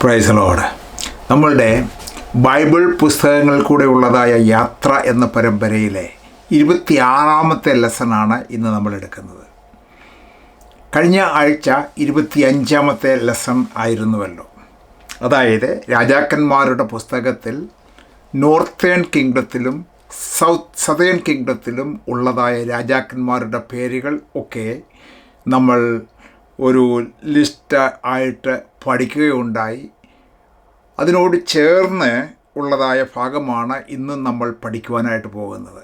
Praise Lord. നമ്മളുടെ Bible പുസ്തകങ്ങൾ കൂടെ ഉള്ളതായ യാത്ര എന്ന പരമ്പരയിലെ 26-ാമത്തെ ലെസണാണ് ഇന്ന് നമ്മൾ എടുക്കുന്നത്. കഴിഞ്ഞ ആഴ്ച 25-ാമത്തെ ലെസൺ ആയിരുന്നുവല്ലോ. അതായത് രാജാക്കന്മാരുടെ പുസ്തകത്തിൽ നോർത്തേൺ കിങ്ഡത്തിലും സതേൺ കിങ്ഡത്തിലും ഉള്ളതായ രാജാക്കന്മാരുടെ പേരുകൾ ഒക്കെ നമ്മൾ ഒരു ലിസ്റ്റ് ആയിട്ട് പഠിക്കുകയുണ്ടായി. അതിനോട് ചേർന്ന് ഉള്ളതായ ഭാഗമാണ് ഇന്ന് നമ്മൾ പഠിക്കുവാനായിട്ട് പോകുന്നത്.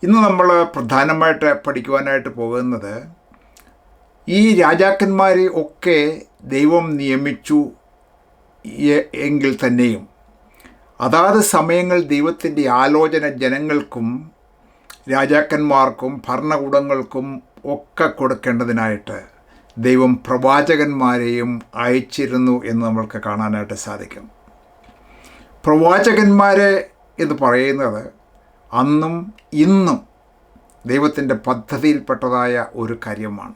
ഇന്ന് നമ്മൾ പ്രധാനമായിട്ട് പഠിക്കുവാനായിട്ട് പോകുന്നത് ഈ രാജാക്കന്മാരെ ഒക്കെ ദൈവം നിയമിച്ചു എങ്കിൽ തന്നെയും അതാത് സമയങ്ങൾ ദൈവത്തിൻ്റെ ആലോചന ജനങ്ങൾക്കും രാജാക്കന്മാർക്കും ഭരണകൂടങ്ങൾക്കും ഒക്കെ കൊടുക്കേണ്ടതിനായിട്ട് ദൈവം പ്രവാചകന്മാരെയും അയച്ചിരുന്നു എന്ന് നമ്മൾക്ക് കാണാനായിട്ട് സാധിക്കും. പ്രവാചകന്മാരെ എന്ന് പറയുന്നത് അന്നും ഇന്നും ദൈവത്തിൻ്റെ പദ്ധതിയിൽപ്പെട്ടതായ ഒരു കാര്യമാണ്.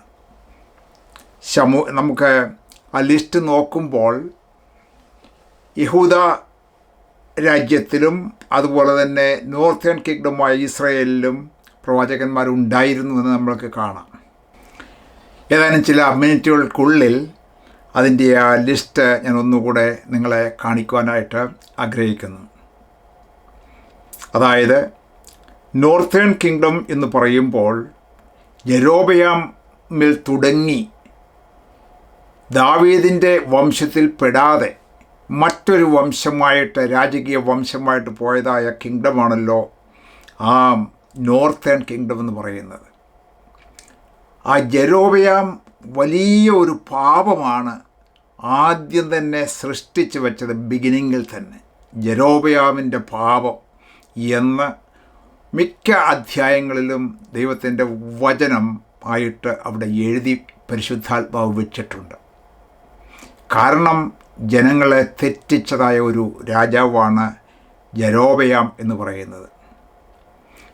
നമുക്ക് ആ ലിസ്റ്റ് നോക്കുമ്പോൾ യഹൂദ രാജ്യത്തിലും അതുപോലെ തന്നെ നോർത്തേൺ കിങ്ഡമായ ഇസ്രായേലിലും പ്രവാചകന്മാരുണ്ടായിരുന്നു എന്ന് നമ്മൾക്ക് കാണാം. ഏതാനും ചില മിനിറ്റുകൾക്കുള്ളിൽ അതിൻ്റെ ആ ലിസ്റ്റ് ഞാൻ ഒന്നുകൂടെ നിങ്ങളെ കാണിക്കുവാനായിട്ട് ആഗ്രഹിക്കുന്നു. അതായത് നോർത്തേൺ കിങ്ഡം എന്ന് പറയുമ്പോൾ യെരോബെയാമിൽ തുടങ്ങി ദാവീദിൻ്റെ വംശത്തിൽ പെടാതെ മറ്റൊരു വംശമായിട്ട് രാജകീയ വംശമായിട്ട് പോയതായ കിങ്ഡമാണല്ലോ ആ നോർത്തേൺ കിങ്ഡം എന്ന് പറയുന്നത്. ആ യെരോബെയാം വലിയ ഒരു പാപമാണ് ആദ്യം തന്നെ സൃഷ്ടിച്ചു വെച്ചത്. ബിഗിനിങ്ങിൽ തന്നെ യെരോബെയാമിൻ്റെ പാപം എന്ന് മിക്ക അധ്യായങ്ങളിലും ദൈവത്തിൻ്റെ വചനം ആയിട്ട് അവിടെ എഴുതി പരിശുദ്ധാത്മാവ് വെച്ചിട്ടുണ്ട്. കാരണം ജനങ്ങളെ തെറ്റിച്ചതായ ഒരു രാജാവാണ് യെരോബെയാം എന്ന് പറയുന്നത്.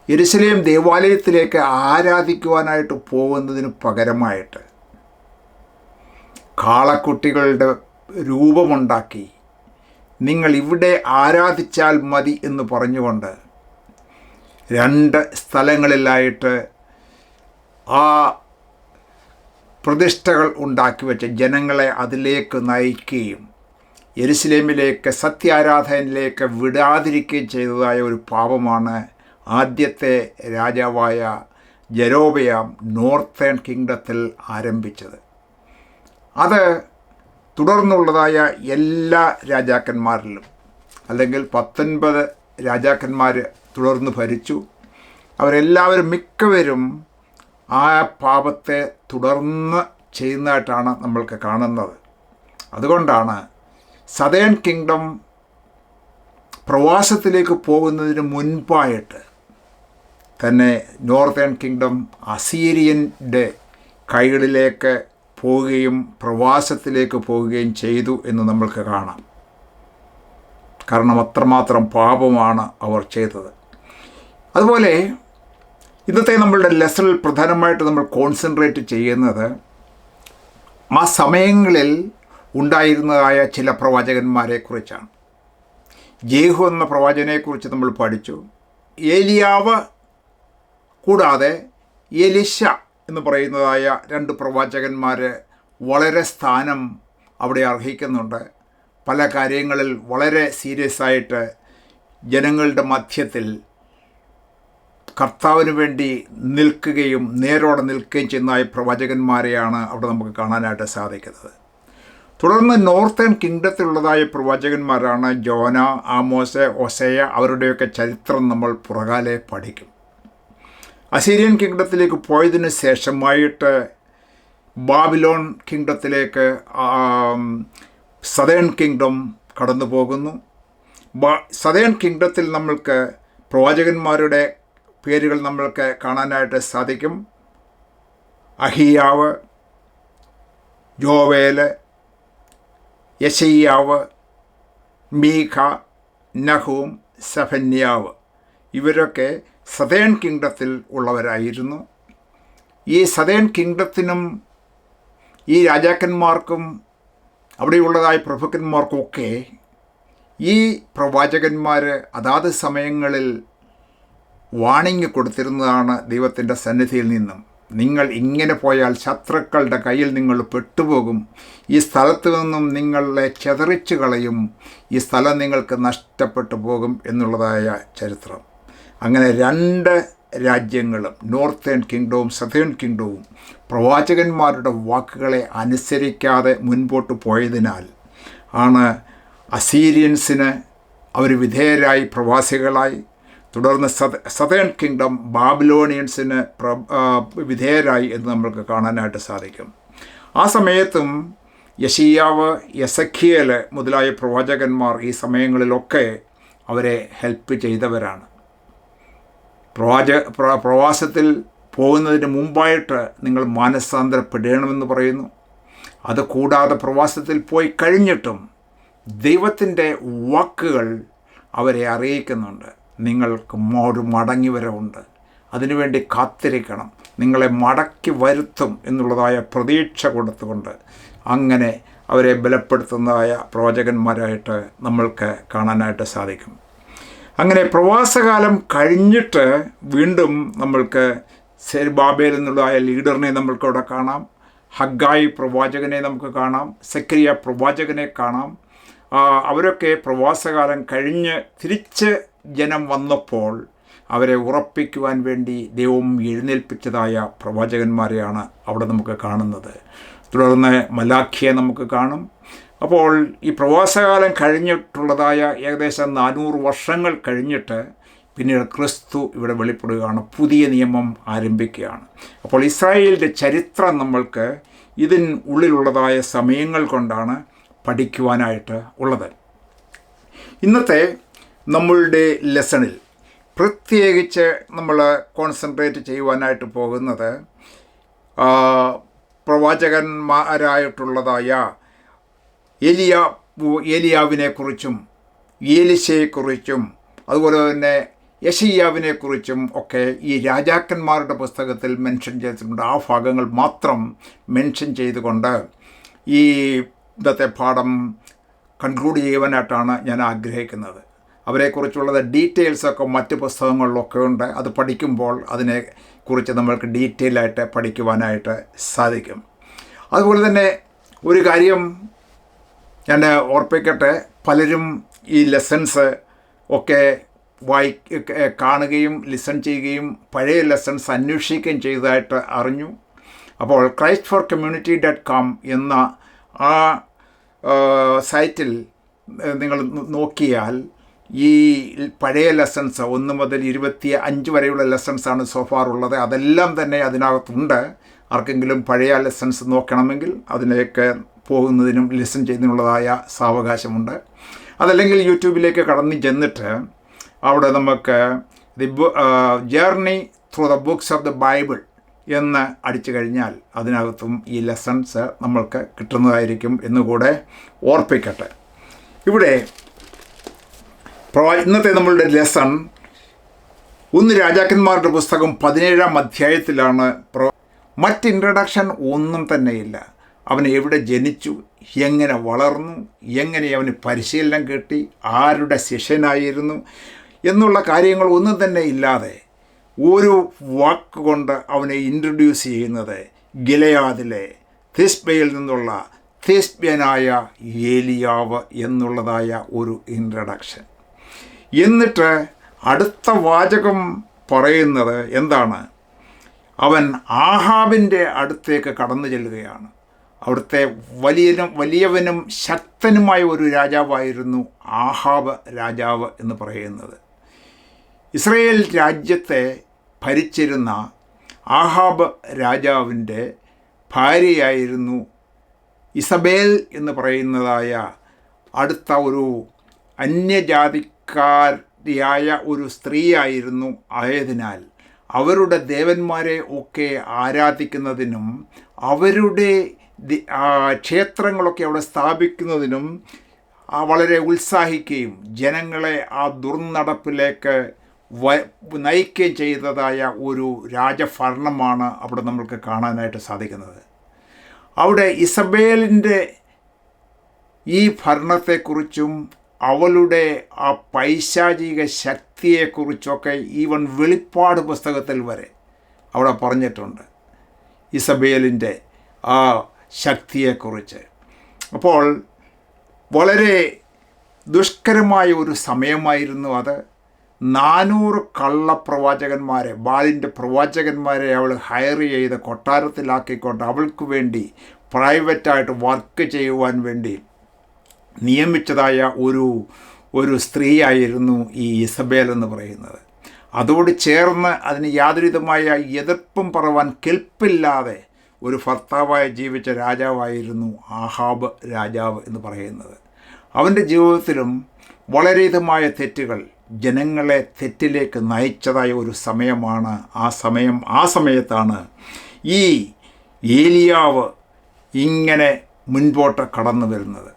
യെരുശലേം ദേവാലയത്തിലേക്ക് ആരാധിക്കുവാനായിട്ട് പോകുന്നതിന് പകരമായിട്ട് കാളക്കുട്ടികളുടെ രൂപമുണ്ടാക്കി നിങ്ങൾ ഇവിടെ ആരാധിച്ചാൽ മതി എന്ന് പറഞ്ഞുകൊണ്ട് 2 സ്ഥലങ്ങളിലായിട്ട് ആ പ്രതിഷ്ഠകൾ ഉണ്ടാക്കി വെച്ച് ജനങ്ങളെ അതിലേക്ക് നയിക്കുകയും യെരുശലേമിലേക്ക് സത്യാരാധനയിലേക്ക് വിടാതിരിക്കുകയും ചെയ്തതായ ഒരു പാപമാണ് ആദ്യത്തെ രാജാവായ യെരോബെയാം നോർത്തേൺ കിങ്ഡത്തിൽ ആരംഭിച്ചത്. അത് തുടർന്നുള്ളതായ എല്ലാ രാജാക്കന്മാരിലും അല്ലെങ്കിൽ 19 രാജാക്കന്മാർ തുടർന്ന് ഭരിച്ചു. അവരെല്ലാവരും മിക്കവരും ആ പാപത്തെ തുടർന്ന് ചെയ്യുന്നതായിട്ടാണ് നമ്മൾക്ക് കാണുന്നത്. അതുകൊണ്ടാണ് സതേൺ കിങ്ഡം പ്രവാസത്തിലേക്ക് പോകുന്നതിന് മുൻപായിട്ട് തന്നെ നോർത്തേൺ കിങ്ഡം അസീരിയൻ്റെ കൈകളിലേക്ക് പോവുകയും പ്രവാസത്തിലേക്ക് പോവുകയും ചെയ്തു എന്ന് നമ്മൾക്ക് കാണാം. കാരണം അത്രമാത്രം പാപമാണ് അവർ ചെയ്തത്. അതുപോലെ ഇന്നത്തെ നമ്മളുടെ ലെസണിൽ പ്രധാനമായിട്ട് നമ്മൾ കോൺസെൻട്രേറ്റ് ചെയ്യുന്നത് ആ സമയങ്ങളിൽ ഉണ്ടായിരുന്നതായ ചില പ്രവാചകന്മാരെക്കുറിച്ചാണ്. ജേഹു എന്ന പ്രവാചകനെക്കുറിച്ച് നമ്മൾ പഠിച്ചു. ഏലിയാവ് കൂടാതെ എലിശ എന്ന് പറയുന്നതായ 2 പ്രവാചകന്മാർ വളരെ സ്ഥാനം അവിടെ അർഹിക്കുന്നുണ്ട്. പല കാര്യങ്ങളിൽ വളരെ സീരിയസ് ആയിട്ട് ജനങ്ങളുടെ മധ്യത്തിൽ കർത്താവിന് വേണ്ടി നിൽക്കുകയും നേരോടെ നിൽക്കുകയും ചെയ്യുന്ന പ്രവാചകന്മാരെയാണ് അവിടെ നമുക്ക് കാണാനായിട്ട് സാധിക്കുന്നത്. തുടർന്ന് നോർത്തേൺ കിങ്ഡത്തിലുള്ളതായ പ്രവാചകന്മാരാണ് ജോന, ആമോസ്, ഒസേയ. അവരുടെയൊക്കെ ചരിത്രം നമ്മൾ പുറകാലെ പഠിക്കും. അസീരിയൻ കിങ്ഡത്തിലേക്ക് പോയതിന് ശേഷമായിട്ട് ബാബിലോൺ കിങ്ഡത്തിലേക്ക് സതേൺ കിങ്ഡം കടന്നു പോകുന്നു. സതേൺ കിങ്ഡത്തിൽ നമ്മൾക്ക് പ്രവാചകന്മാരുടെ പേരുകൾ നമ്മൾക്ക് കാണാനായിട്ട് സാധിക്കും. അഹിയാവ്, യോവേൽ, യെശയ്യാവ്, മീഖ, നഹൂം, സെഫന്യാവ്. ഇവരൊക്കെ സതേൺ കിങ്ഡത്തിൽ ഉള്ളവരായിരുന്നു. ഈ സതേൺ കിങ്ഡത്തിനും ഈ രാജാക്കന്മാർക്കും അവിടെയുള്ളതായ പ്രഭുക്കന്മാർക്കൊക്കെ ഈ പ്രവാചകന്മാർ അതാത് സമയങ്ങളിൽ വാണിംഗ് കൊടുത്തിരുന്നതാണ് ദൈവത്തിൻ്റെ സന്നിധിയിൽ നിന്നും. നിങ്ങൾ ഇങ്ങനെ പോയാൽ ശത്രുക്കളുടെ കയ്യിൽ നിങ്ങൾ പെട്ടുപോകും, ഈ സ്ഥലത്ത് നിന്നും നിങ്ങളെ ചെതറിച്ചു കളയും, ഈ സ്ഥലം നിങ്ങൾക്ക് നഷ്ടപ്പെട്ടു പോകും എന്നുള്ളതായ ചരിത്രം. അങ്ങനെ രണ്ട് രാജ്യങ്ങളും, നോർത്തേൺ കിങ്ഡവും സതേൺ കിങ്ഡവും, പ്രവാചകന്മാരുടെ വാക്കുകളെ അനുസരിക്കാതെ മുൻപോട്ട് പോയതിനാൽ ആണ് അസീരിയൻസിന് അവർ വിധേയരായി പ്രവാസികളായി. തുടർന്ന് സതേൺ കിങ്ഡം ബാബിലോണിയൻസിന് വിധേയരായി എന്ന് നമ്മൾക്ക് കാണാനായിട്ട് സാധിക്കും. ആ സമയത്തും യെശയ്യാവ്, എസെക്കിയേൽ മുതലായ പ്രവാചകന്മാർ ഈ സമയങ്ങളിലൊക്കെ അവരെ ഹെൽപ്പ് ചെയ്തവരാണ്. പ്രവാസത്തിൽ പോകുന്നതിന് മുമ്പായിട്ട് നിങ്ങൾ മാനസാന്തരപ്പെടണമെന്ന് പറയുന്നു. അതുകൂടാതെ പ്രവാസത്തിൽ പോയി കഴിഞ്ഞിട്ടും ദൈവത്തിൻ്റെ വാക്കുകൾ അവരെ അറിയിക്കുന്നുണ്ട്. നിങ്ങൾക്ക് ഒരു മടങ്ങി വരവുണ്ട്, അതിനുവേണ്ടി കാത്തിരിക്കണം, നിങ്ങളെ മടക്കി വരുത്തും എന്നുള്ളതായ പ്രതീക്ഷ കൊടുത്തുകൊണ്ട് അങ്ങനെ അവരെ ബലപ്പെടുത്തുന്നതായ പ്രവാചകന്മാരായിട്ട് നമ്മൾക്ക് കാണാനായിട്ട് സാധിക്കും. അങ്ങനെ പ്രവാസകാലം കഴിഞ്ഞിട്ട് വീണ്ടും നമ്മൾക്ക് സെരുബ്ബാബേൽ എന്നുള്ളതായ ലീഡറിനെ നമ്മൾക്കവിടെ കാണാം, ഹഗ്ഗായി പ്രവാചകനെ നമുക്ക് കാണാം, സെക്കരിയ പ്രവാചകനെ കാണാം. അവരൊക്കെ പ്രവാസകാലം കഴിഞ്ഞ് തിരിച്ച് ജനം വന്നപ്പോൾ അവരെ ഉറപ്പിക്കുവാൻ വേണ്ടി ദൈവം എഴുന്നേൽപ്പിച്ചതായ പ്രവാചകന്മാരെയാണ് അവിടെ നമുക്ക് കാണുന്നത്. തുടർന്ന് മലാഖിയെ നമുക്ക് കാണും. അപ്പോൾ ഈ പ്രവാസകാലം കഴിഞ്ഞിട്ടുള്ളതായ ഏകദേശം 400 വർഷങ്ങൾ കഴിഞ്ഞിട്ട് പിന്നീട് ക്രിസ്തു ഇവിടെ വെളിപ്പെടുകയാണ്, പുതിയ നിയമം ആരംഭിക്കുകയാണ്. അപ്പോൾ ഇസ്രായേലിൻ്റെ ചരിത്രം നമ്മൾക്ക് ഇതിനുള്ളിലുള്ളതായ സമയങ്ങൾ കൊണ്ടാണ് പഠിക്കുവാനായിട്ട് ഉള്ളത്. ഇന്നത്തെ നമ്മളുടെ ലെസണിൽ പ്രത്യേകിച്ച് നമ്മൾ കോൺസെൻട്രേറ്റ് ചെയ്യുവാനായിട്ട് പോകുന്നത് പ്രവാചകന്മാരായിട്ടുള്ളതായ ഏലിയാവിനെക്കുറിച്ചും ഏലിശയെക്കുറിച്ചും അതുപോലെ തന്നെ യെശയ്യാവിനെക്കുറിച്ചും ഒക്കെ ഈ രാജാക്കന്മാരുടെ പുസ്തകത്തിൽ മെൻഷൻ ചെയ്തിട്ടുണ്ട്. ആ ഭാഗങ്ങൾ മാത്രം മെൻഷൻ ചെയ്തുകൊണ്ട് ഈ ഇന്നത്തെ പാഠം കൺക്ലൂഡ് ചെയ്യുവാനായിട്ടാണ് ഞാൻ ആഗ്രഹിക്കുന്നത്. അവരെക്കുറിച്ചുള്ളത് ഡീറ്റെയിൽസൊക്കെ മറ്റ് പുസ്തകങ്ങളിലൊക്കെ ഉണ്ട്. അത് പഠിക്കുമ്പോൾ അതിനെക്കുറിച്ച് നമ്മൾക്ക് ഡീറ്റെയിലായിട്ട് പഠിക്കുവാനായിട്ട് സാധിക്കും. അതുപോലെ തന്നെ ഒരു കാര്യം ഞാൻ ഓർപ്പിക്കട്ടെ, പലരും ഈ ലെസൺസ് ഒക്കെ കാണുകയും ലിസൺ ചെയ്യുകയും പഴയ ലെസൺസ് അന്വേഷിക്കുകയും ചെയ്തതായിട്ട് അറിഞ്ഞു. അപ്പോൾ christforcommunity.com എന്ന ആ സൈറ്റിൽ നിങ്ങൾ നോക്കിയാൽ ഈ പഴയ ലെസൺസ് 1 മുതൽ 25 വരെയുള്ള ലെസൺസാണ് സോഫാർ ഉള്ളത്. അതെല്ലാം തന്നെ അതിനകത്തുണ്ട്. ആർക്കെങ്കിലും പഴയ ലെസൺസ് നോക്കണമെങ്കിൽ അതിലേക്ക് പോകുന്നതിനും ലിസൺ ചെയ്യുന്നതിനുള്ളതായ സാവകാശമുണ്ട്. അതല്ലെങ്കിൽ യൂട്യൂബിലേക്ക് കടന്നു ചെന്നിട്ട് അവിടെ നമുക്ക് journey through the books of the Bible എന്ന് അടിച്ചു കഴിഞ്ഞാൽ അതിനകത്തും ഈ ലെസൺസ് നമ്മൾക്ക് കിട്ടുന്നതായിരിക്കും എന്നുകൂടെ ഓർപ്പിക്കട്ടെ. ഇവിടെ ഇന്നത്തെ നമ്മളുടെ ലെസൺ 1 രാജാക്കന്മാരുടെ പുസ്തകം 17-ാം അധ്യായത്തിലാണ്. മറ്റ് ഇൻട്രഡക്ഷൻ ഒന്നും തന്നെയില്ല. അവൻ എവിടെ ജനിച്ചു, എങ്ങനെ വളർന്നു, എങ്ങനെ അവന് പരിശീലനം കിട്ടി, ആരുടെ ശിഷ്യനായിരുന്നു എന്നുള്ള കാര്യങ്ങൾ ഒന്നും തന്നെ ഇല്ലാതെ ഒരു വാക്കുകൊണ്ട് അവനെ ഇൻട്രൊഡ്യൂസ് ചെയ്യുന്നത് ഗിലെയാദിലെ തിസ്ബയിൽ നിന്നുള്ള തിസ്ബ്യനായ ഏലിയാവ് എന്നുള്ളതായ ഒരു ഇൻട്രഡക്ഷൻ. എന്നിട്ട് അടുത്ത വാചകം പറയുന്നത് എന്താണ്? അവൻ ആഹാബിൻ്റെ അടുത്തേക്ക് കടന്നു ചെല്ലുകയാണ്. അവിടുത്തെ വലിയവനും ശക്തനുമായ ഒരു രാജാവായിരുന്നു ആഹാബ് രാജാവ് എന്ന് പറയുന്നത്. ഇസ്രായേൽ രാജ്യത്തെ ഭരിച്ചിരുന്ന ആഹാബ് രാജാവിൻ്റെ ഭാര്യയായിരുന്നു ഇസബേൽ എന്ന് പറയുന്നതായ അടുത്ത ഒരു അന്യജാതിക്കാരിയായ ഒരു സ്ത്രീയായിരുന്നു. ആയതിനാൽ അവരുടെ ദേവന്മാരെ ഒക്കെ ആരാധിക്കുന്നതിനും അവരുടെ ക്ഷേത്രങ്ങളൊക്കെ അവിടെ സ്ഥാപിക്കുന്നതിനും വളരെ ഉത്സാഹിക്കുകയും ജനങ്ങളെ ആ ദുർനടപ്പിലേക്ക് നയിക്കുകയും ചെയ്തതായ ഒരു രാജഭരണമാണ് അവിടെ നമ്മൾക്ക് കാണാനായിട്ട് സാധിക്കുന്നത്. അവിടെ ഇസബേലിൻ്റെ ഈ ഭരണത്തെക്കുറിച്ചും അവളുടെ ആ പൈശാചിക ശക്തിയെക്കുറിച്ചൊക്കെ ഈവൻ വെളിപ്പാട് പുസ്തകത്തിൽ വരെ അവിടെ പറഞ്ഞിട്ടുണ്ട്, ഇസബേലിൻ്റെ ആ ശക്തിയെക്കുറിച്ച്. അപ്പോൾ വളരെ ദുഷ്കരമായ ഒരു സമയമായിരുന്നു അത്. 400 കള്ളപ്രവാചകന്മാരെ, ബാലിൻ്റെ പ്രവാചകന്മാരെ അവൾ ഹയർ ചെയ്ത് കൊട്ടാരത്തിലാക്കിക്കൊണ്ട് അവൾക്ക് വേണ്ടി പ്രൈവറ്റായിട്ട് വർക്ക് ചെയ്യുവാൻ വേണ്ടി നിയമിച്ചതായ ഒരു സ്ത്രീയായിരുന്നു ഈ ഇസബേൽ എന്ന് പറയുന്നത്. അതോട് ചേർന്ന് അതിന് യാതൊരുവിധമായ എതിർപ്പും പറവാൻ കെൽപ്പില്ലാതെ ഒരു ഭർത്താവായി ജീവിച്ച രാജാവായിരുന്നു ആഹാബ് രാജാവ് എന്ന് പറയുന്നത്. അവൻ്റെ ജീവിതത്തിലും വളരെയധികമായ തെറ്റുകൾ ജനങ്ങളെ തെറ്റിലേക്ക് നയിച്ചതായ ഒരു സമയമാണ് ആ സമയത്താണ് ഈ ഏലിയാവ് ഇങ്ങനെ മുൻപോട്ട് കടന്നു വരുന്നത്.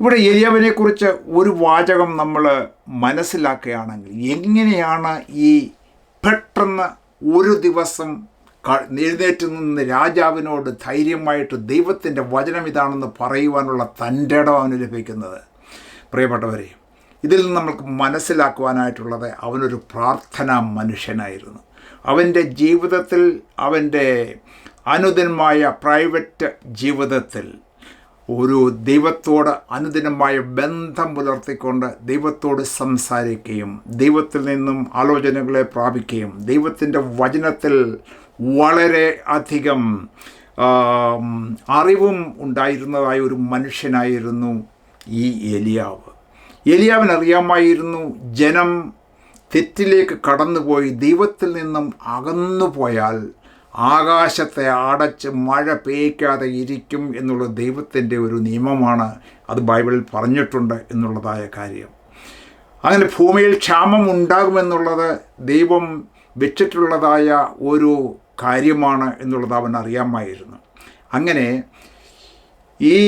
ഇവിടെ ഏലിയാവിനെക്കുറിച്ച് ഒരു വാചകം നമ്മൾ മനസ്സിലാക്കുകയാണെങ്കിൽ, എങ്ങനെയാണ് ഈ പെട്ടെന്ന് ഒരു ദിവസം എഴുന്നേറ്റ് നിന്ന് രാജാവിനോട് ധൈര്യമായിട്ട് ദൈവത്തിൻ്റെ വചനം ഇതാണെന്ന് പറയുവാനുള്ള തൻ്റെ ഇടം അവന് ലഭിക്കുന്നത്? പ്രിയപ്പെട്ടവരെ, ഇതിൽ നിന്ന് നമ്മൾക്ക് മനസ്സിലാക്കുവാനായിട്ടുള്ളത്, അവനൊരു പ്രാർത്ഥനാ മനുഷ്യനായിരുന്നു. അവൻ്റെ ജീവിതത്തിൽ, അവൻ്റെ അനുദിനമായ പ്രൈവറ്റ് ജീവിതത്തിൽ ഒരു ദൈവത്തോട് അനുദിനമായ ബന്ധം പുലർത്തിക്കൊണ്ട് ദൈവത്തോട് സംസാരിക്കുകയും ദൈവത്തിൽ നിന്നും ആലോചനകളെ പ്രാപിക്കുകയും ദൈവത്തിൻ്റെ വചനത്തിൽ വളരെ അധികം അറിവും ഉണ്ടായിരുന്നതായ ഒരു മനുഷ്യനായിരുന്നു ഈ ഏലിയാവ്. ഏലിയാവിനറിയാമായിരുന്നു, ജനം തെറ്റിലേക്ക് കടന്നുപോയി ദൈവത്തിൽ നിന്നും അകന്നുപോയാൽ ആകാശത്തെ അടച്ച് മഴ പെയ്ക്കാതെ ഇരിക്കും എന്നുള്ള ദൈവത്തിൻ്റെ ഒരു നിയമമാണ്. അത് ബൈബിളിൽ പറഞ്ഞിട്ടുണ്ട് എന്നുള്ളതായ കാര്യം. അങ്ങനെ ഭൂമിയിൽ ക്ഷാമം ഉണ്ടാകുമെന്നുള്ളത് ദൈവം വെച്ചിട്ടുള്ളതായ ഒരു കാര്യമാണ് എന്നുള്ളത് അവൻ അറിയാമായിരുന്നു. അങ്ങനെ ഈ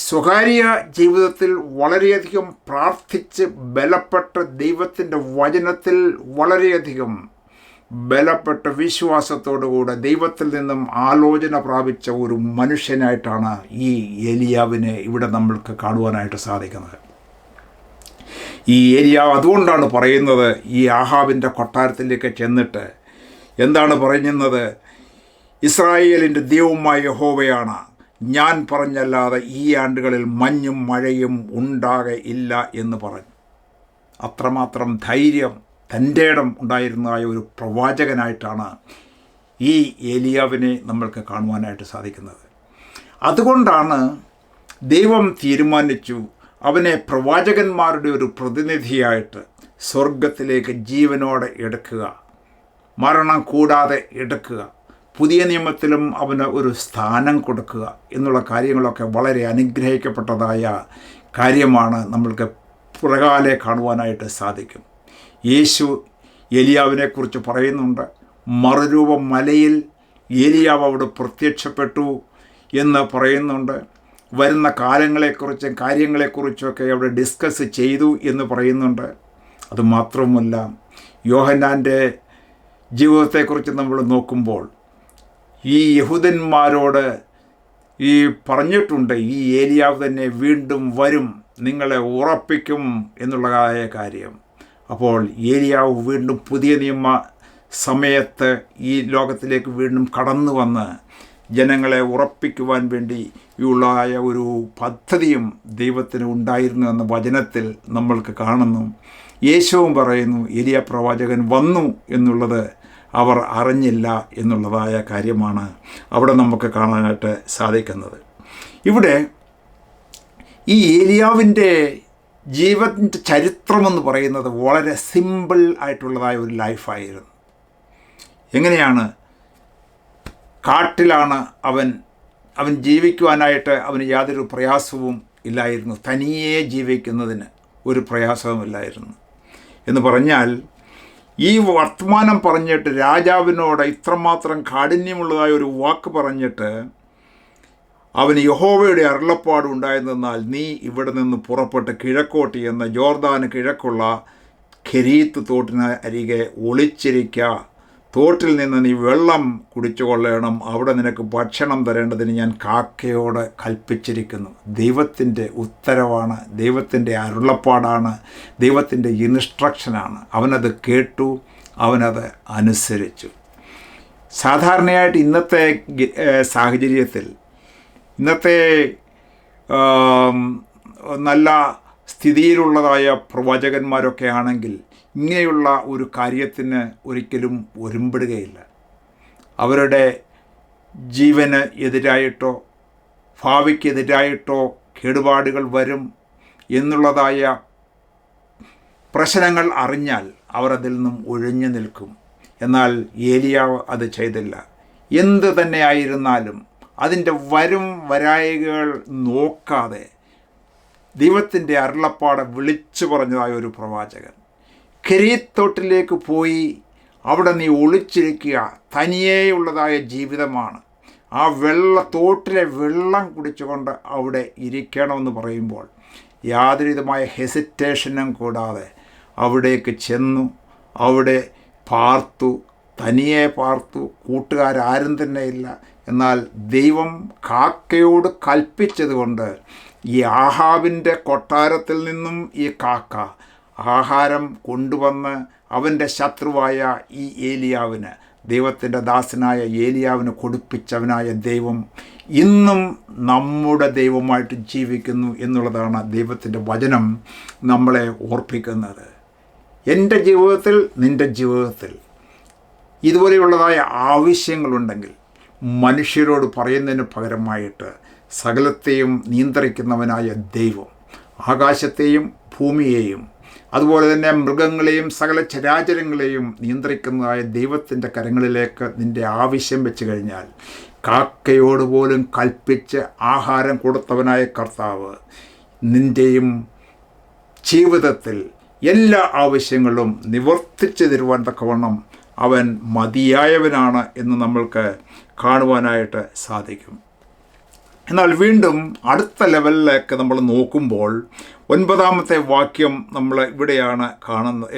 സ്വകാര്യ ജീവിതത്തിൽ വളരെയധികം പ്രാർത്ഥിച്ച് ബലപ്പെട്ട് ദൈവത്തിൻ്റെ വചനത്തിൽ വളരെയധികം ബലപ്പെട്ട വിശ്വാസത്തോടുകൂടെ ദൈവത്തിൽ നിന്നും ആലോചന പ്രാപിച്ച ഒരു മനുഷ്യനായിട്ടാണ് ഈ ഏലിയാവിനെ ഇവിടെ നമ്മൾക്ക് കാണുവാനായിട്ട് സാധിക്കുന്നത്. ഈ ഏലിയാവ് അതുകൊണ്ടാണ് പറയുന്നത്, ഈ ആഹാബിൻ്റെ കൊട്ടാരത്തിലേക്ക് ചെന്നിട്ട് എന്താണ് പറയുന്നത്? ഇസ്രായേലിൻ്റെ ദൈവമായ യഹോവയാണ്, ഞാൻ പറഞ്ഞല്ലാതെ ഈ ആണ്ടുകളിൽ മഞ്ഞും മഴയും ഉണ്ടാകയില്ല എന്ന് പറഞ്ഞു. അത്രമാത്രം ധൈര്യം, തൻ്റെ ഇടം ഉണ്ടായിരുന്നതായ ഒരു പ്രവാചകനായിട്ടാണ് ഈ ഏലിയാവിനെ നമ്മൾക്ക് കാണുവാനായിട്ട് സാധിക്കുന്നത്. അതുകൊണ്ടാണ് ദൈവം തീരുമാനിച്ചു അവനെ പ്രവാചകന്മാരുടെ ഒരു പ്രതിനിധിയായിട്ട് സ്വർഗത്തിലേക്ക് ജീവനോടെ എടുക്കുക, മരണം കൂടാതെ എടുക്കുക, പുതിയ നിയമത്തിലും അവന് ഒരു സ്ഥാനം കൊടുക്കുക എന്നുള്ള കാര്യങ്ങളൊക്കെ വളരെ അനുഗ്രഹിക്കപ്പെട്ടതായ കാര്യമാണ് നമ്മൾക്ക് പുറകാലെ കാണുവാനായിട്ട് സാധിക്കും. യേശു ഏലിയാവിനെക്കുറിച്ച് പറയുന്നുണ്ട്, മറുരൂപം മലയിൽ ഏലിയാവ് അവിടെ പ്രത്യക്ഷപ്പെട്ടു എന്ന് പറയുന്നുണ്ട്. വരുന്ന കാലങ്ങളെക്കുറിച്ചും കാര്യങ്ങളെക്കുറിച്ചൊക്കെ അവിടെ ഡിസ്കസ് ചെയ്തു എന്ന് പറയുന്നുണ്ട്. അതുമാത്രമല്ല, യോഹന്നാൻ്റെ ജീവിതത്തെക്കുറിച്ച് നമ്മൾ നോക്കുമ്പോൾ ഈ യഹൂദന്മാരോട് ഈ പറഞ്ഞിട്ടുണ്ട്, ഈ ഏലിയാവ് തന്നെ വീണ്ടും വരും, നിങ്ങളെ ഉറപ്പിക്കും എന്നുള്ളതായ കാര്യം. അപ്പോൾ ഏലിയാവ് വീണ്ടും പുതിയ നിയമ സമയത്ത് ഈ ലോകത്തിലേക്ക് വീണ്ടും കടന്നു വന്ന് ജനങ്ങളെ ഉറപ്പിക്കുവാൻ വേണ്ടി ഉള്ളതായ ഒരു പദ്ധതിയും ദൈവത്തിന് ഉണ്ടായിരുന്നു എന്ന വചനത്തിൽ നമ്മൾക്ക് കാണുന്നു. യേശുവും പറയുന്നു, ഏലിയ പ്രവാചകൻ വന്നു എന്നുള്ളത് അവർ അറിഞ്ഞില്ല എന്നുള്ളതായ കാര്യമാണ് അവിടെ നമുക്ക് കാണാനായിട്ട് സാധിക്കുന്നത്. ഇവിടെ ഈ ഏലിയാവിൻ്റെ ജീവൻ്റെ ചരിത്രമെന്ന് പറയുന്നത് വളരെ സിമ്പിൾ ആയിട്ടുള്ളതായ ഒരു ലൈഫായിരുന്നു. എങ്ങനെയാണ്? കാട്ടിലാണ് അവൻ ജീവിക്കുവാനായിട്ട് അവന് യാതൊരു പ്രയാസവും ഇല്ലായിരുന്നു. തനിയെ ജീവിക്കുന്നതിന് ഒരു പ്രയാസവുമില്ലായിരുന്നു. എന്ന് പറഞ്ഞാൽ, ഈ വർത്തമാനം പറഞ്ഞിട്ട് രാജാവിനോട് ഇത്രമാത്രം കാഠിന്യമുള്ളതായ ഒരു വാക്ക് പറഞ്ഞിട്ട് അവന് യഹോവയുടെ അരുളപ്പാട് ഉണ്ടായിരുന്നാൽ, നീ ഇവിടെ നിന്ന് പുറപ്പെട്ട് കിഴക്കോട്ട് എന്ന ജോർദാന് കിഴക്കുള്ള ഖെരീത്ത് തോട്ടിന് അരികെ ഒളിച്ചിരിക്കുക, തോട്ടിൽ നിന്ന് നീ വെള്ളം കുടിച്ചു കൊള്ളണം, അവിടെ നിനക്ക് ഭക്ഷണം തരേണ്ടതിന് ഞാൻ കാക്കയോട് കൽപ്പിച്ചിരിക്കുന്നു. ദൈവത്തിൻ്റെ ഉത്തരവാണ്, ദൈവത്തിൻ്റെ അരുളപ്പാടാണ്, ദൈവത്തിൻ്റെ ഇൻസ്ട്രക്ഷനാണ്. അവനത് കേട്ടു, അവനത് അനുസരിച്ചു. സാധാരണയായിട്ട് ഇന്നത്തെ സാഹചര്യത്തിൽ, ഇന്നത്തെ നല്ല സ്ഥിതിയിലുള്ളതായ പ്രവാചകന്മാരൊക്കെ ആണെങ്കിൽ ഇങ്ങനെയുള്ള ഒരു കാര്യത്തിന് ഒരിക്കലും ഒരുമ്പെടുകയില്ല. അവരുടെ ജീവന് എതിരായിട്ടോ ഭാവിക്കെതിരായിട്ടോ കേടുപാടുകൾ വരും എന്നുള്ളതായ പ്രശ്നങ്ങൾ അറിഞ്ഞാൽ അവർ അതിൽ നിന്നും ഒഴിഞ്ഞു നിൽക്കും. എന്നാൽ ഏലിയാവ് അത് ചെയ്തില്ല. എന്ത് തന്നെ ആയിരുന്നാലും അതിൻ്റെ വരായികൾ നോക്കാതെ ദൈവത്തിൻ്റെ അരുളപ്പാട് വിളിച്ചു പറഞ്ഞതായ ഒരു പ്രവാചകൻ. കെരീത്തോട്ടിലേക്ക് പോയി അവിടെ നീ ഒളിച്ചിരിക്കുക, തനിയെയുള്ളതായ ജീവിതമാണ്. ആ തോട്ടിലെ വെള്ളം കുടിച്ചുകൊണ്ട് അവിടെ ഇരിക്കണമെന്ന് പറയുമ്പോൾ യാതൊരുവിധമായ ഹെസിറ്റേഷനും കൂടാതെ അവിടേക്ക് ചെന്നു. അവിടെ പാർത്തു, തനിയെ പാർത്തു. കൂട്ടുകാരും തന്നെ ഇല്ല. എന്നാൽ ദൈവം കാക്കയോട് കൽപ്പിച്ചതുകൊണ്ട് ഈ ആഹാബിൻ്റെ കൊട്ടാരത്തിൽ നിന്നും ഈ കാക്ക ആഹാരം കൊണ്ടുവന്ന് അവൻ്റെ ശത്രുവായ ഈ ഏലിയാവിന്, ദൈവത്തിൻ്റെ ദാസനായ ഏലിയാവിന് കൊടുപ്പിച്ചവനായ ദൈവം ഇന്നും നമ്മുടെ ദൈവമായിട്ട് ജീവിക്കുന്നു എന്നുള്ളതാണ് ദൈവത്തിൻ്റെ വചനം നമ്മളെ ഓർപ്പിക്കുന്നത്. എൻ്റെ ജീവിതത്തിൽ, നിൻ്റെ ജീവിതത്തിൽ ഇതുപോലെയുള്ളതായ ആവശ്യങ്ങളുണ്ടെങ്കിൽ മനുഷ്യരോട് പറയുന്നതിന് പകരമായിട്ട് സകലത്തെയും നിയന്ത്രിക്കുന്നവനായ ദൈവം, ആകാശത്തെയും ഭൂമിയെയും അതുപോലെ തന്നെ മൃഗങ്ങളെയും സകല ചരാചരങ്ങളെയും നിയന്ത്രിക്കുന്നതായ ദൈവത്തിൻ്റെ കരങ്ങളിലേക്ക് നിൻ്റെ ആവശ്യം വെച്ച് കഴിഞ്ഞാൽ, കാക്കയോട് പോലും കൽപ്പിച്ച് ആഹാരം കൊടുത്തവനായ കർത്താവ് നിൻ്റെയും ജീവിതത്തിൽ എല്ലാ ആവശ്യങ്ങളും നിവർത്തിച്ചു തരുവാൻ തക്കവണ്ണം അവൻ മതിയായവനാണ് എന്ന് നമ്മൾക്ക് കാണുവാനായിട്ട് സാധിക്കും. എന്നാൽ വീണ്ടും അടുത്ത ലെവലിലേക്ക് നമ്മൾ നോക്കുമ്പോൾ 9-ാമത്തെ വാക്യം നമ്മൾ ഇവിടെയാണ് കാണുന്നത്.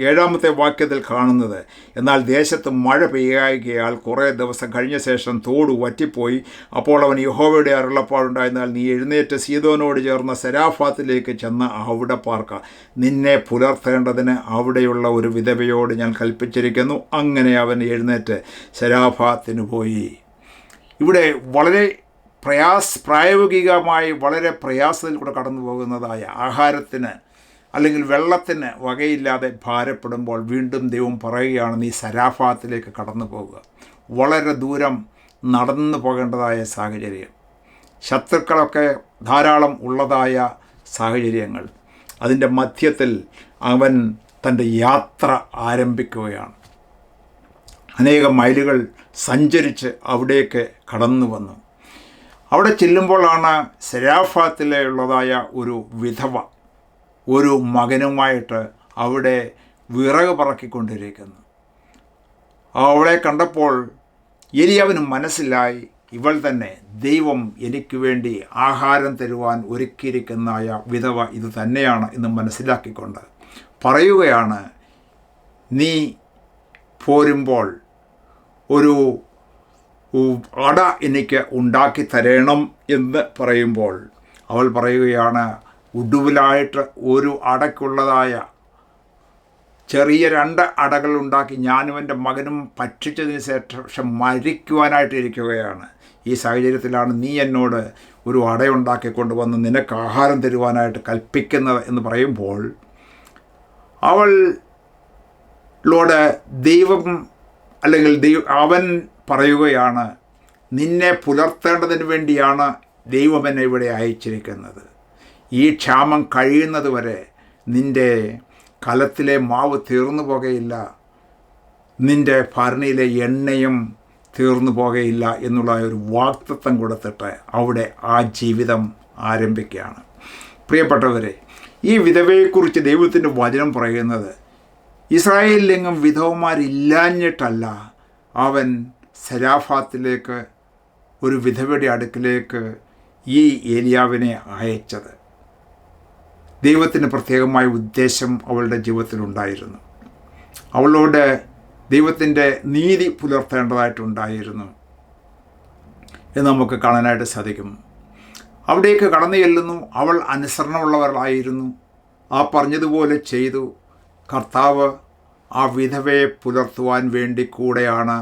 7-ാമത്തെ വാക്യത്തിൽ കാണുന്നത്, എന്നാൽ ദേശത്ത് മഴ പെയ്യായികയാൽ കുറേ ദിവസം കഴിഞ്ഞ ശേഷം തോട് വറ്റിപ്പോയി. അപ്പോൾ അവൻ യഹോവയുടെ അരുളപ്പാടുണ്ടായിരുന്നാൽ, നീ എഴുന്നേറ്റ് സീദോനോട് ചേർന്ന സെരാഫാത്തിലേക്ക് ചെന്ന് അവിടെ പാർക്ക. നിന്നെ പുലർത്തേണ്ടതിന് അവിടെയുള്ള ഒരു വിധവയോട് ഞാൻ കൽപ്പിച്ചിരിക്കുന്നു. അങ്ങനെ അവൻ എഴുന്നേറ്റ് സെരാഫാത്തിന് പോയി. ഇവിടെ വളരെ പ്രായോഗികമായി വളരെ പ്രയാസത്തിൽ കൂടെ കടന്നു പോകുന്നതായ ആഹാരത്തിന് അല്ലെങ്കിൽ വെള്ളത്തിന് വകയില്ലാതെ ഭാരപ്പെടുമ്പോൾ വീണ്ടും ദൈവം പറയുകയാണ്, നീ സരാഫാത്തിലേക്ക് കടന്നു പോകുക. വളരെ ദൂരം നടന്നു പോകേണ്ടതായ സാഹചര്യം, ശത്രുക്കളൊക്കെ ധാരാളം ഉള്ളതായ സാഹചര്യങ്ങൾ. അതിൻ്റെ മധ്യത്തിൽ അവൻ തൻ്റെ യാത്ര ആരംഭിക്കുകയാണ്. അനേകം മൈലുകൾ സഞ്ചരിച്ച് അവിടേക്ക് കടന്നു വന്നു. അവിടെ ചെല്ലുമ്പോഴാണ് സെരാഫാത്തിലുള്ളതായ ഒരു വിധവ ഒരു മകനുമായിട്ട് അവിടെ വിറക് പറക്കിക്കൊണ്ടിരിക്കുന്നു. അവളെ കണ്ടപ്പോൾ ഏലിയാവിന് മനസ്സിലായി, ഇവൾ തന്നെ ദൈവം എനിക്ക് വേണ്ടി ആഹാരം തരുവാൻ ഒരുക്കിയിരിക്കുന്നതായ വിധവ ഇത് തന്നെയാണ് എന്ന് മനസ്സിലാക്കിക്കൊണ്ട് പറയുകയാണ്, നീ പോരുമ്പോൾ ഒരു അട എനിക്ക് ഉണ്ടാക്കി തരണം എന്ന് പറയുമ്പോൾ അവൾ പറയുകയാണ്, ഒടുവിലായിട്ട് ഒരു അടയ്ക്കുള്ളതായ ചെറിയ 2 അടകൾ ഉണ്ടാക്കി ഞാനും എൻ്റെ മകനും ഭക്ഷിച്ചതിന് ശേഷം മരിക്കുവാനായിട്ടിരിക്കുകയാണ്. ഈ സാഹചര്യത്തിലാണ് നീ എന്നോട് ഒരു അടയുണ്ടാക്കി കൊണ്ടുവന്ന് നിനക്ക് ആഹാരം തരുവാനായിട്ട് കൽപ്പിക്കുന്നത് എന്ന് പറയുമ്പോൾ അവളോട് ദൈവം അല്ലെങ്കിൽ അവൻ പറയുകയാണ്, നിന്നെ പുലർത്തേണ്ടതിന് വേണ്ടിയാണ് ദൈവം എന്നെ ഇവിടെ അയച്ചിരിക്കുന്നത്. ഈ ക്ഷാമം കഴിയുന്നത് വരെ നിൻ്റെ കലത്തിലെ മാവ് തീർന്നു പോകുകയില്ല, നിൻ്റെ ഭരണിയിലെ എണ്ണയും തീർന്നു പോകുകയില്ല എന്നുള്ള ഒരു വാഗ്ദത്തം കൊടുത്തിട്ട് അവിടെ ആ ജീവിതം ആരംഭിക്കുകയാണ്. പ്രിയപ്പെട്ടവരെ, ഈ വിധവയെക്കുറിച്ച് ദൈവത്തിൻ്റെ വചനം പറയുന്നത് ഇസ്രായേലിലെങ്ങും വിധവമാരില്ലാഞ്ഞിട്ടല്ല അവൻ സെരാഫാത്തിലേക്ക്, ഒരു വിധവയുടെ അടുക്കിലേക്ക് ഈ ഏലിയാവിനെ അയച്ചത്. ദൈവത്തിന് പ്രത്യേകമായ ഉദ്ദേശം അവളുടെ ജീവിതത്തിലുണ്ടായിരുന്നു. അവളോട് ദൈവത്തിൻ്റെ നീതി പുലർത്തേണ്ടതായിട്ടുണ്ടായിരുന്നു എന്ന് നമുക്ക് കാണാനായിട്ട് സാധിക്കും. അവിടേക്ക് കടന്നു ചെല്ലുന്നു. അവൾ അനുസരണമുള്ളവളായിരുന്നു. ആ പറഞ്ഞതുപോലെ ചെയ്തു. കർത്താവ് ആ വിധവയെ പുലർത്തുവാൻ വേണ്ടി കൂടെയാണ്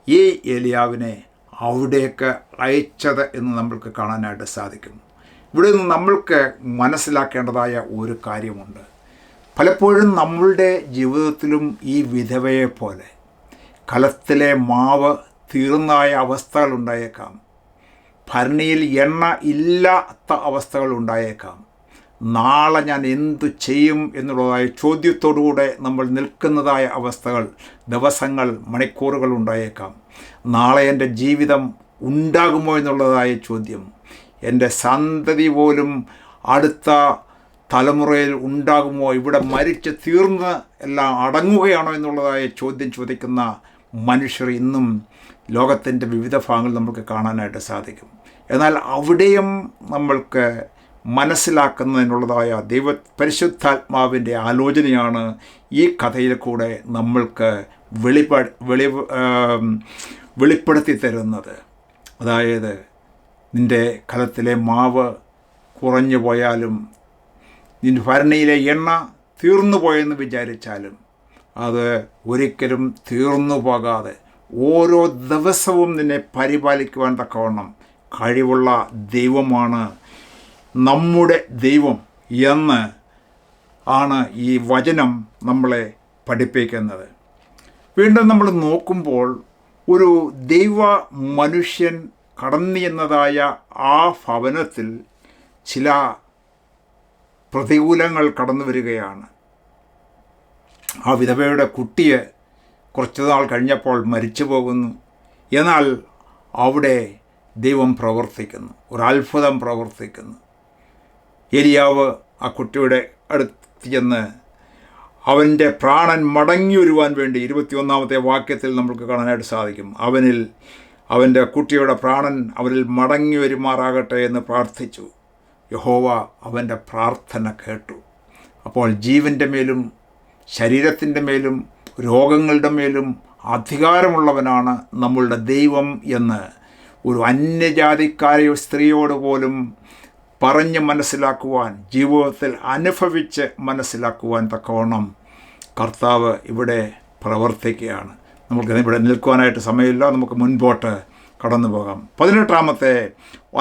ഈ ഏലിയാവിനെ അവിടേക്ക് അയച്ചത് എന്ന് നമ്മൾക്ക് കാണാനായിട്ട് സാധിക്കും. ഇവിടെ നിന്ന് നമ്മൾക്ക് മനസ്സിലാക്കേണ്ടതായ ഒരു കാര്യമുണ്ട്. പലപ്പോഴും നമ്മളുടെ ജീവിതത്തിലും ഈ വിധവയെ പോലെ കലത്തിലെ മാവ് തീർന്നായ അവസ്ഥകൾ ഉണ്ടായേക്കാം. ഭരണിയിൽ എണ്ണ ഇല്ലാത്ത അവസ്ഥകൾ ഉണ്ടായേക്കാം. നാളെ ഞാൻ എന്തു ചെയ്യും എന്നുള്ളതായ ചോദ്യത്തോടുകൂടെ നമ്മൾ നിൽക്കുന്നതായ അവസ്ഥകൾ, ദിവസങ്ങൾ, മണിക്കൂറുകൾ ഉണ്ടായേക്കാം. നാളെ എൻ്റെ ജീവിതം ഉണ്ടാകുമോ എന്നുള്ളതായ ചോദ്യം, എൻ്റെ സന്തതി പോലും അടുത്ത തലമുറയിൽ ഉണ്ടാകുമോ, ഇവിടെ മരിച്ച് തീർന്ന് എല്ലാം അടങ്ങുകയാണോ എന്നുള്ളതായ ചോദ്യം ചോദിക്കുന്ന മനുഷ്യർ ഇന്നും ലോകത്തിൻ്റെ വിവിധ ഭാഗങ്ങളിൽ നമുക്ക് കാണാനായിട്ട് സാധിക്കും. എന്നാൽ അവിടെയും നമ്മൾക്ക് മനസ്സിലാക്കുന്നതിനുള്ളതായ പരിശുദ്ധാത്മാവിൻ്റെ ആലോചനയാണ് ഈ കഥയിൽ കൂടെ നമ്മൾക്ക് വെളിപ്പെടുത്തി തരുന്നത്. അതായത് നിൻ്റെ കലത്തിലെ മാവ് കുറഞ്ഞു പോയാലും നിൻ്റെ ഭരണിയിലെ എണ്ണ തീർന്നു പോയെന്ന് വിചാരിച്ചാലും അത് ഒരിക്കലും തീർന്നു പോകാതെ ഓരോ ദിവസവും നിന്നെ പരിപാലിക്കുവാൻ തക്കവണ്ണം കഴിവുള്ള ദൈവമാണ് നമ്മുടെ ദൈവം എന്ന് ആണ് ഈ വചനം നമ്മളെ പഠിപ്പിക്കുന്നത്. വീണ്ടും നമ്മൾ നോക്കുമ്പോൾ ഒരു ദൈവ മനുഷ്യൻ കടന്നു ചെന്നതായ ആ ഭവനത്തിൽ ചില പ്രതികൂലങ്ങൾ കടന്നു വരികയാണ്. ആ വിധവയുടെ കുട്ടിയെ കുറച്ചു നാൾ കഴിഞ്ഞപ്പോൾ മരിച്ചു പോകുന്നു. എന്നാൽ അവിടെ ദൈവം പ്രവർത്തിക്കുന്നു, ഒരത്ഭുതം പ്രവർത്തിക്കുന്നു. ഏലിയാവ് ആ കുട്ടിയുടെ അടുത്ത് ചെന്ന് അവൻ്റെ പ്രാണൻ മടങ്ങി വരുവാൻ വേണ്ടി 21-ാമത്തെ വാക്യത്തിൽ നമുക്ക് കാണാനായിട്ട് സാധിക്കും. അവൻ്റെ കുട്ടിയുടെ പ്രാണൻ അവനിൽ മടങ്ങി വരുമാറാകട്ടെ എന്ന് പ്രാർത്ഥിച്ചു. യഹോവ അവൻ്റെ പ്രാർത്ഥന കേട്ടു. അപ്പോൾ ജീവൻ്റെ മേലും ശരീരത്തിൻ്റെ മേലും രോഗങ്ങളുടെ മേലും അധികാരമുള്ളവനാണ് നമ്മളുടെ ദൈവം എന്ന് ഒരു അന്യജാതിക്കാരെയോ സ്ത്രീയോട് പോലും പറഞ്ഞ് മനസ്സിലാക്കുവാൻ, ജീവിതത്തിൽ അനുഭവിച്ച് മനസ്സിലാക്കുവാൻ തക്കവണ്ണം കർത്താവ് ഇവിടെ പ്രവർത്തിക്കുകയാണ്. നമുക്ക് ഇവിടെ നിൽക്കുവാനായിട്ട് സമയമില്ല, നമുക്ക് മുൻപോട്ട് കടന്നു പോകാം. 18-ാമത്തെ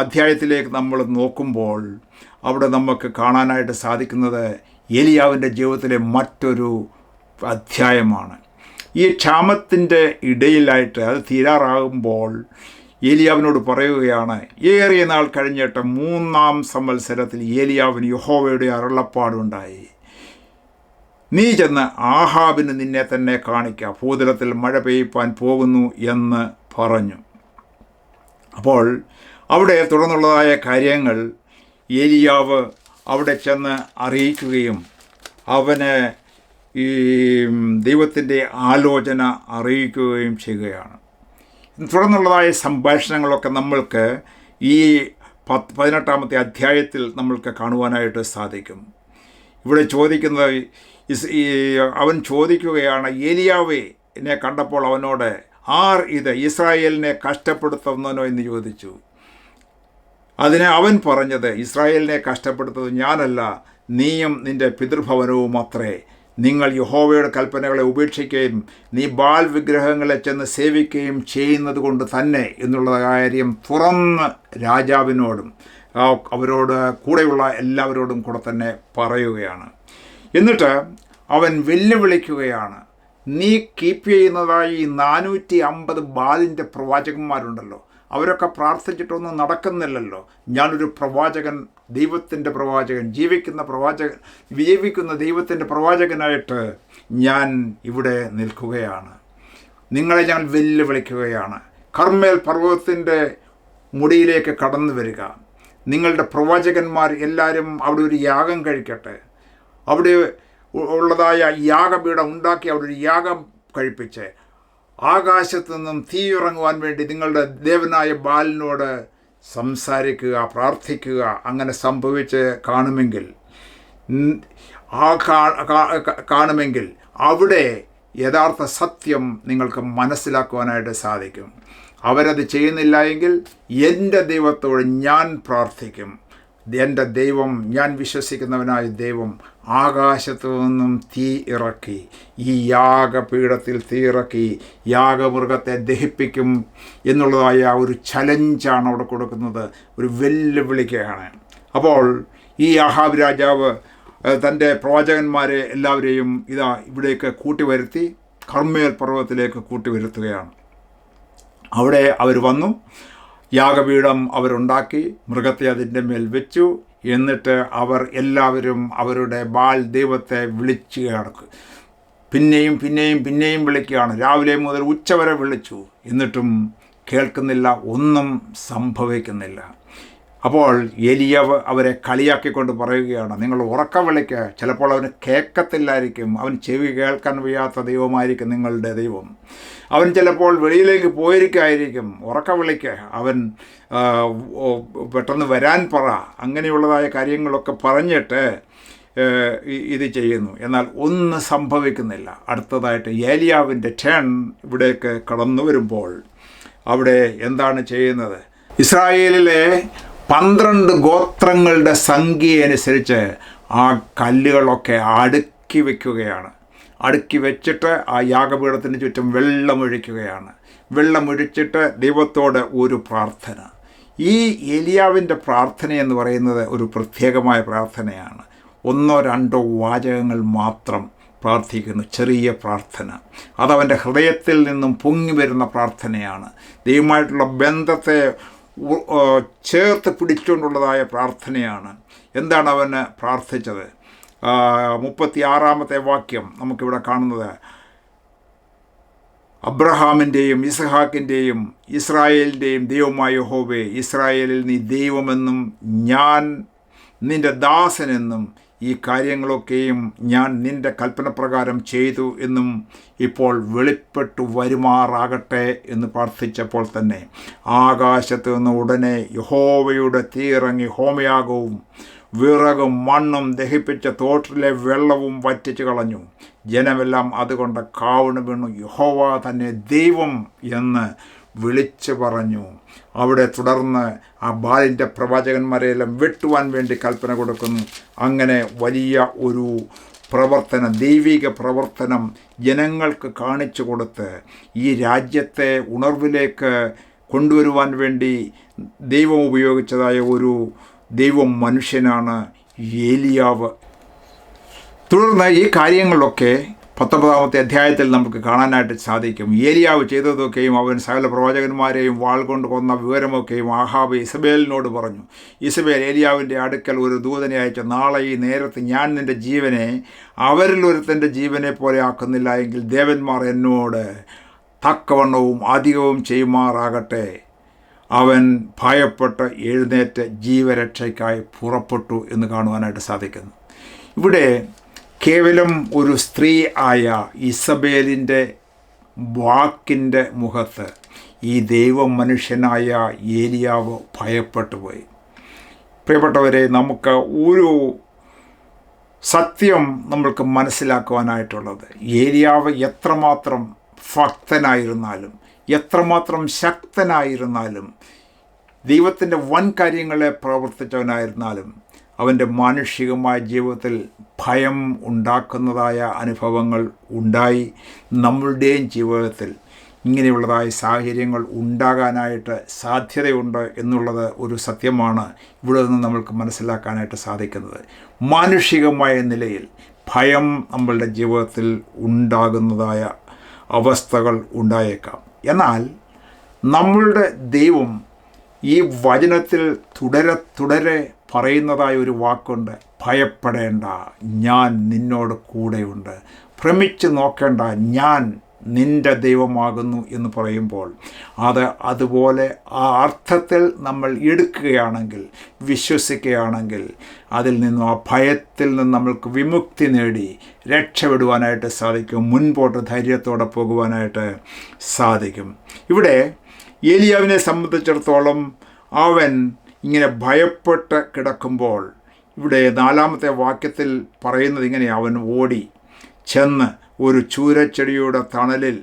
അധ്യായത്തിലേക്ക് നമ്മൾ നോക്കുമ്പോൾ അവിടെ നമുക്ക് കാണാനായിട്ട് സാധിക്കുന്നത് ഏലിയാവിൻ്റെ ജീവിതത്തിലെ മറ്റൊരു അധ്യായമാണ്. ഈ ക്ഷാമത്തിൻ്റെ ഇടയിലായിട്ട് അത് തീരാറാകുമ്പോൾ ഏലിയാവിനോട് പറയുകയാണ്, ഏറിയ നാൾ കഴിഞ്ഞിട്ട് 3-ാം സംവത്സരത്തിൽ ഏലിയാവിന് യഹോവയുടെ അരുളപ്പാടുണ്ടായി. നീ ചെന്ന് ആഹാബിന് നിന്നെ തന്നെ കാണിക്കുക, ഭൂതലത്തിൽ മഴ പെയ്യിപ്പാൻ പോകുന്നു എന്ന് പറഞ്ഞു. അപ്പോൾ അവിടെ തുടർന്നുള്ളതായ കാര്യങ്ങൾ ഏലിയാവ് അവിടെ ചെന്ന് അറിയിക്കുകയും അവന് ഈ ദൈവത്തിൻ്റെ ആലോചന അറിയിക്കുകയും ചെയ്യുകയാണ്. തുടർന്നുള്ളതായ സംഭാഷണങ്ങളൊക്കെ നമ്മൾക്ക് ഈ 18-ാമത്തെ അധ്യായത്തിൽ നമ്മൾക്ക് കാണുവാനായിട്ട് സാധിക്കും. ഇവിടെ ചോദിക്കുന്നത്, അവൻ ചോദിക്കുകയാണ്, ഏലിയാവേ എന്നെ കണ്ടപ്പോൾ അവനോട്, ആർ ഇത് ഇസ്രായേലിനെ കഷ്ടപ്പെടുത്തുന്നവനോ എന്ന് ചോദിച്ചു. അതിന് അവൻ പറഞ്ഞത്, ഇസ്രായേലിനെ കഷ്ടപ്പെടുത്തുന്നത് ഞാനല്ല, നീയും നിൻ്റെ പിതൃഭവനവും അത്രേ. നിങ്ങൾ യഹോവയുടെ കൽപ്പനകളെ ഉപേക്ഷിക്കുകയും നീ ബാൽ വിഗ്രഹങ്ങളെ ചെന്ന് സേവിക്കുകയും ചെയ്യുന്നത് കൊണ്ട് തന്നെ എന്നുള്ള കാര്യം തുറന്ന് രാജാവിനോടും അവരോട് കൂടെയുള്ള എല്ലാവരോടും കൂടെ തന്നെ പറയുകയാണ്. എന്നിട്ട് അവൻ വെല്ലുവിളിക്കുകയാണ്, നീ കീപ്പ് ചെയ്യുന്നതായി 450 ബാലിൻ്റെ പ്രവാചകന്മാരുണ്ടല്ലോ, അവരൊക്കെ പ്രാർത്ഥിച്ചിട്ടൊന്നും നടക്കുന്നില്ലല്ലോ. ഞാനൊരു പ്രവാചകൻ, ദൈവത്തിൻ്റെ പ്രവാചകൻ, ജീവിക്കുന്ന ദൈവത്തിൻ്റെ പ്രവാചകനായിട്ട് ഞാൻ ഇവിടെ നിൽക്കുകയാണ്. നിങ്ങളെ ഞാൻ വെല്ലുവിളിക്കുകയാണ്. കർമ്മേൽ പർവ്വതത്തിൻ്റെ മുടിയിലേക്ക് കടന്നു വരിക. നിങ്ങളുടെ പ്രവാചകന്മാർ എല്ലാവരും അവിടെ ഒരു യാഗം കഴിക്കട്ടെ. അവിടെ ഉള്ളതായ യാഗപീഠം ഉണ്ടാക്കി അവിടെ ഒരു യാഗം കഴിപ്പിച്ച് ആകാശത്തു നിന്നും തീ ഇറങ്ങുവാൻ വേണ്ടി നിങ്ങളുടെ ദേവനായ ബാലിനോട് സംസാരിക്കുക, പ്രാർത്ഥിക്കുക. അങ്ങനെ സംഭവിച്ച് കാണുമെങ്കിൽ അവിടെ യഥാർത്ഥ സത്യം നിങ്ങൾക്ക് മനസ്സിലാക്കുവാനായിട്ട് സാധിക്കും. അവരത് ചെയ്യുന്നില്ല എങ്കിൽ എൻ്റെ ദൈവത്തോട് ഞാൻ പ്രാർത്ഥിക്കും. എൻ്റെ ദൈവം, ഞാൻ വിശ്വസിക്കുന്നവനായ ദൈവം ആകാശത്തു നിന്നും തീ ഇറക്കി, ഈ യാഗപീഠത്തിൽ തീ ഇറക്കി യാഗമൃഗത്തെ ദഹിപ്പിക്കും എന്നുള്ളതായ ഒരു ചലഞ്ചാണ് അവിടെ കൊടുക്കുന്നത്, ഒരു വെല്ലുവിളിക്കുകയാണ്. അപ്പോൾ ഈ ആഹാബ് രാജാവ് തൻ്റെ പ്രവാചകന്മാരെ എല്ലാവരെയും ഇവിടേക്ക് കൂട്ടിവരുത്തി കർമ്മേൽ പർവ്വതത്തിലേക്ക് കൂട്ടിവരുത്തുകയാണ്. അവിടെ അവർ വന്നു, യാഗപീഠം അവരുണ്ടാക്കി, മൃഗത്തെ അതിൻ്റെ മേൽ വെച്ചു. എന്നിട്ട് അവർ എല്ലാവരും അവരുടെ ബാൽ ദൈവത്തെ വിളിച്ചു കിടക്കും. പിന്നെയും പിന്നെയും പിന്നെയും വിളിക്കുകയാണ്. രാവിലെ മുതൽ ഉച്ചവരെ വിളിച്ചു, എന്നിട്ടും കേൾക്കുന്നില്ല, ഒന്നും സംഭവിക്കുന്നില്ല. അപ്പോൾ ഏലിയാവ് അവരെ കളിയാക്കിക്കൊണ്ട് പറയുകയാണ്, നിങ്ങൾ ഉറക്ക വിളിക്കുക. ചിലപ്പോൾ അവന് കേൾക്കത്തില്ലായിരിക്കും, അവൻ ചെവി കേൾക്കാൻ വയ്യാത്ത ദൈവമായിരിക്കും നിങ്ങളുടെ ദൈവം. അവൻ ചിലപ്പോൾ വെളിയിലേക്ക് പോയിരിക്കായിരിക്കും, ഉറക്ക വിളിക്കുക. അവൻ പെട്ടെന്ന് വരാൻ പറ. അങ്ങനെയുള്ളതായ കാര്യങ്ങളൊക്കെ പറഞ്ഞിട്ട് ഇത് ചെയ്യുന്നു. എന്നാൽ ഒന്നും സംഭവിക്കുന്നില്ല. അടുത്തതായിട്ട് ഏലിയാവിൻ്റെ ടേൺ ഇവിടേക്ക് കടന്നു വരുമ്പോൾ അവിടെ എന്താണ് ചെയ്യുന്നത്? ഇസ്രായേലിലെ 12 ഗോത്രങ്ങളുടെ സംഖ്യ അനുസരിച്ച് ആ കല്ലുകളൊക്കെ അടുക്കി വയ്ക്കുകയാണ്. അടുക്കി വെച്ചിട്ട് ആ യാഗപീഠത്തിന് ചുറ്റും വെള്ളമൊഴിക്കുകയാണ്. വെള്ളമൊഴിച്ചിട്ട് ദൈവത്തോട് ഒരു പ്രാർത്ഥന. ഈ ഏലിയാവിൻ്റെ പ്രാർത്ഥന എന്ന് പറയുന്നത് ഒരു പ്രത്യേകമായ പ്രാർത്ഥനയാണ്. 1-2 വാചകങ്ങൾ മാത്രം പ്രാർത്ഥിക്കുന്നു, ചെറിയ പ്രാർത്ഥന. അതവൻ്റെ ഹൃദയത്തിൽ നിന്നും പൊങ്ങി വരുന്ന പ്രാർത്ഥനയാണ്. ദൈവമായിട്ടുള്ള ബന്ധത്തെ ചേർത്ത് പിടിച്ചുകൊണ്ടുള്ളതായ പ്രാർത്ഥനയാണ്. എന്താണ് അവന് പ്രാർത്ഥിച്ചത്? 36-ാമത്തെ വാക്യം നമുക്കിവിടെ കാണുന്നത്, അബ്രഹാമിൻ്റെയും ഇസ്ഹാക്കിൻ്റെയും ഇസ്രായേലിൻ്റെയും ദൈവമായ യഹോവേ, ഇസ്രായേലിൽ നീ ദൈവമെന്നും ഞാൻ നിൻ്റെ ദാസനെന്നും ഈ കാര്യങ്ങളൊക്കെയും ഞാൻ നിൻ്റെ കൽപ്പനപ്രകാരം ചെയ്തു എന്നും ഇപ്പോൾ വെളിപ്പെട്ടു വരുമാറാകട്ടെ എന്ന് പ്രാർത്ഥിച്ചപ്പോൾ തന്നെ ആകാശത്ത് നിന്ന് ഉടനെ യഹോവയുടെ തീ ഇറങ്ങി ഹോമയാഗവും വിറകും മണ്ണും ദഹിപ്പിച്ച തോട്ടിലെ വെള്ളവും വറ്റിച്ചു കളഞ്ഞു. ജനമെല്ലാം അതുകൊണ്ട് കാവണു വീണു യഹോവ തന്നെ ദൈവം എന്ന് വിളിച്ചു പറഞ്ഞു. അവിടെ തുടർന്ന് ആ ബാലിൻ്റെ പ്രവാചകന്മാരെയെല്ലാം വെട്ടുവാൻ വേണ്ടി കൽപ്പന കൊടുക്കുന്നു. അങ്ങനെ വലിയ ഒരു പ്രവർത്തനം, ദൈവിക പ്രവർത്തനം ജനങ്ങൾക്ക് കാണിച്ചു കൊടുത്ത് ഈ രാജ്യത്തെ ഉണർവിലേക്ക് കൊണ്ടുവരുവാൻ വേണ്ടി ദൈവം ഉപയോഗിച്ചതായ ഒരു ദൈവം മനുഷ്യനാണ് ഏലിയാവ്. തുടർന്ന് ഈ കാര്യങ്ങളൊക്കെ 19-ാമത്തെ അധ്യായത്തിൽ നമുക്ക് കാണാനായിട്ട് സാധിക്കും. ഏലിയാവ് ചെയ്തതൊക്കെയും അവൻ സകല പ്രവാചകന്മാരെയും വാൾ കൊണ്ട് കൊന്ന വിവരമൊക്കെയും ആഹാബ് ഇസബേലിനോട് പറഞ്ഞു. ഇസബേൽ ഏലിയാവിൻ്റെ അടുക്കൽ ഒരു ദൂതനെ അയച്ചു, നാളെ ഈ നേരത്ത് ഞാൻ നിൻ്റെ ജീവനെ അവരിൽ ഒരുത്തൻ്റെ ജീവനെ പോലെ ആക്കുന്നില്ല എങ്കിൽ ദേവന്മാർ എന്നോട് തക്കവണ്ണവും അധികവും ചെയ്യുമാറാകട്ടെ. അവൻ ഭയപ്പെട്ട് എഴുന്നേറ്റ് ജീവരക്ഷയ്ക്കായി പുറപ്പെട്ടു എന്ന് കാണുവാനായിട്ട് സാധിക്കുന്നു. ഇവിടെ കേവലം ഒരു സ്ത്രീ ആയ ഇസബേലിൻ്റെ വാക്കിൻ്റെ മുഖത്ത് ഈ ദൈവ മനുഷ്യനായ ഏലിയാവ് ഭയപ്പെട്ടു പോയി. പ്രിയപ്പെട്ടവരെ, നമുക്ക് ഒരു സത്യം നമ്മൾക്ക് മനസ്സിലാക്കുവാനായിട്ടുള്ളത്, ഏലിയാവ് എത്രമാത്രം ഭക്തനായിരുന്നാലും എത്രമാത്രം ശക്തനായിരുന്നാലും ദൈവത്തിൻ്റെ വൻ കാര്യങ്ങളെ പ്രവർത്തിച്ചവനായിരുന്നാലും അവൻ്റെ മാനുഷികമായ ജീവിതത്തിൽ ഭയം ഉണ്ടാക്കുന്നതായ അനുഭവങ്ങൾ ഉണ്ടായി. നമ്മളുടെയും ജീവിതത്തിൽ ഇങ്ങനെയുള്ളതായ സാഹചര്യങ്ങൾ ഉണ്ടാകാനായിട്ട് സാധ്യതയുണ്ട് എന്നുള്ളത് ഒരു സത്യമാണ് ഇവിടെ നിന്ന് നമ്മൾക്ക് മനസ്സിലാക്കാനായിട്ട് സാധിക്കുന്നത്. മാനുഷികമായ നിലയിൽ ഭയം നമ്മളുടെ ജീവിതത്തിൽ ഉണ്ടാകുന്നതായ അവസ്ഥകൾ ഉണ്ടായേക്കാം. എന്നാൽ നമ്മളുടെ ദൈവം ഈ വചനത്തിൽ തുടരെ പറയുന്നതായ ഒരു വാക്കുണ്ട്, ഭയപ്പെടേണ്ട, ഞാൻ നിന്നോട് കൂടെയുണ്ട്. ഭ്രമിച്ച് നോക്കേണ്ട, ഞാൻ നിൻ്റെ ദൈവമാകുന്നു എന്ന് പറയുമ്പോൾ അതുപോലെ ആ അർത്ഥത്തിൽ നമ്മൾ എടുക്കുകയാണെങ്കിൽ, വിശ്വസിക്കുകയാണെങ്കിൽ, അതിൽ നിന്നും ആ ഭയത്തിൽ നിന്ന് നമ്മൾക്ക് വിമുക്തി നേടി രക്ഷപ്പെടുവാനായിട്ട് സാധിക്കും. മുൻപോട്ട് ധൈര്യത്തോടെ പോകുവാനായിട്ട് സാധിക്കും. ഇവിടെ ഏലിയാവിനെ സംബന്ധിച്ചിടത്തോളം അവൻ ഇങ്ങനെ ഭയപ്പെട്ട് കിടക്കുമ്പോൾ ഇവിടെ 4-ാമത്തെ വാക്യത്തിൽ പറയുന്നത് ഇങ്ങനെ, അവൻ ഓടി ചെന്ന് ഒരു ചൂരച്ചെടിയുടെ തണലിൽ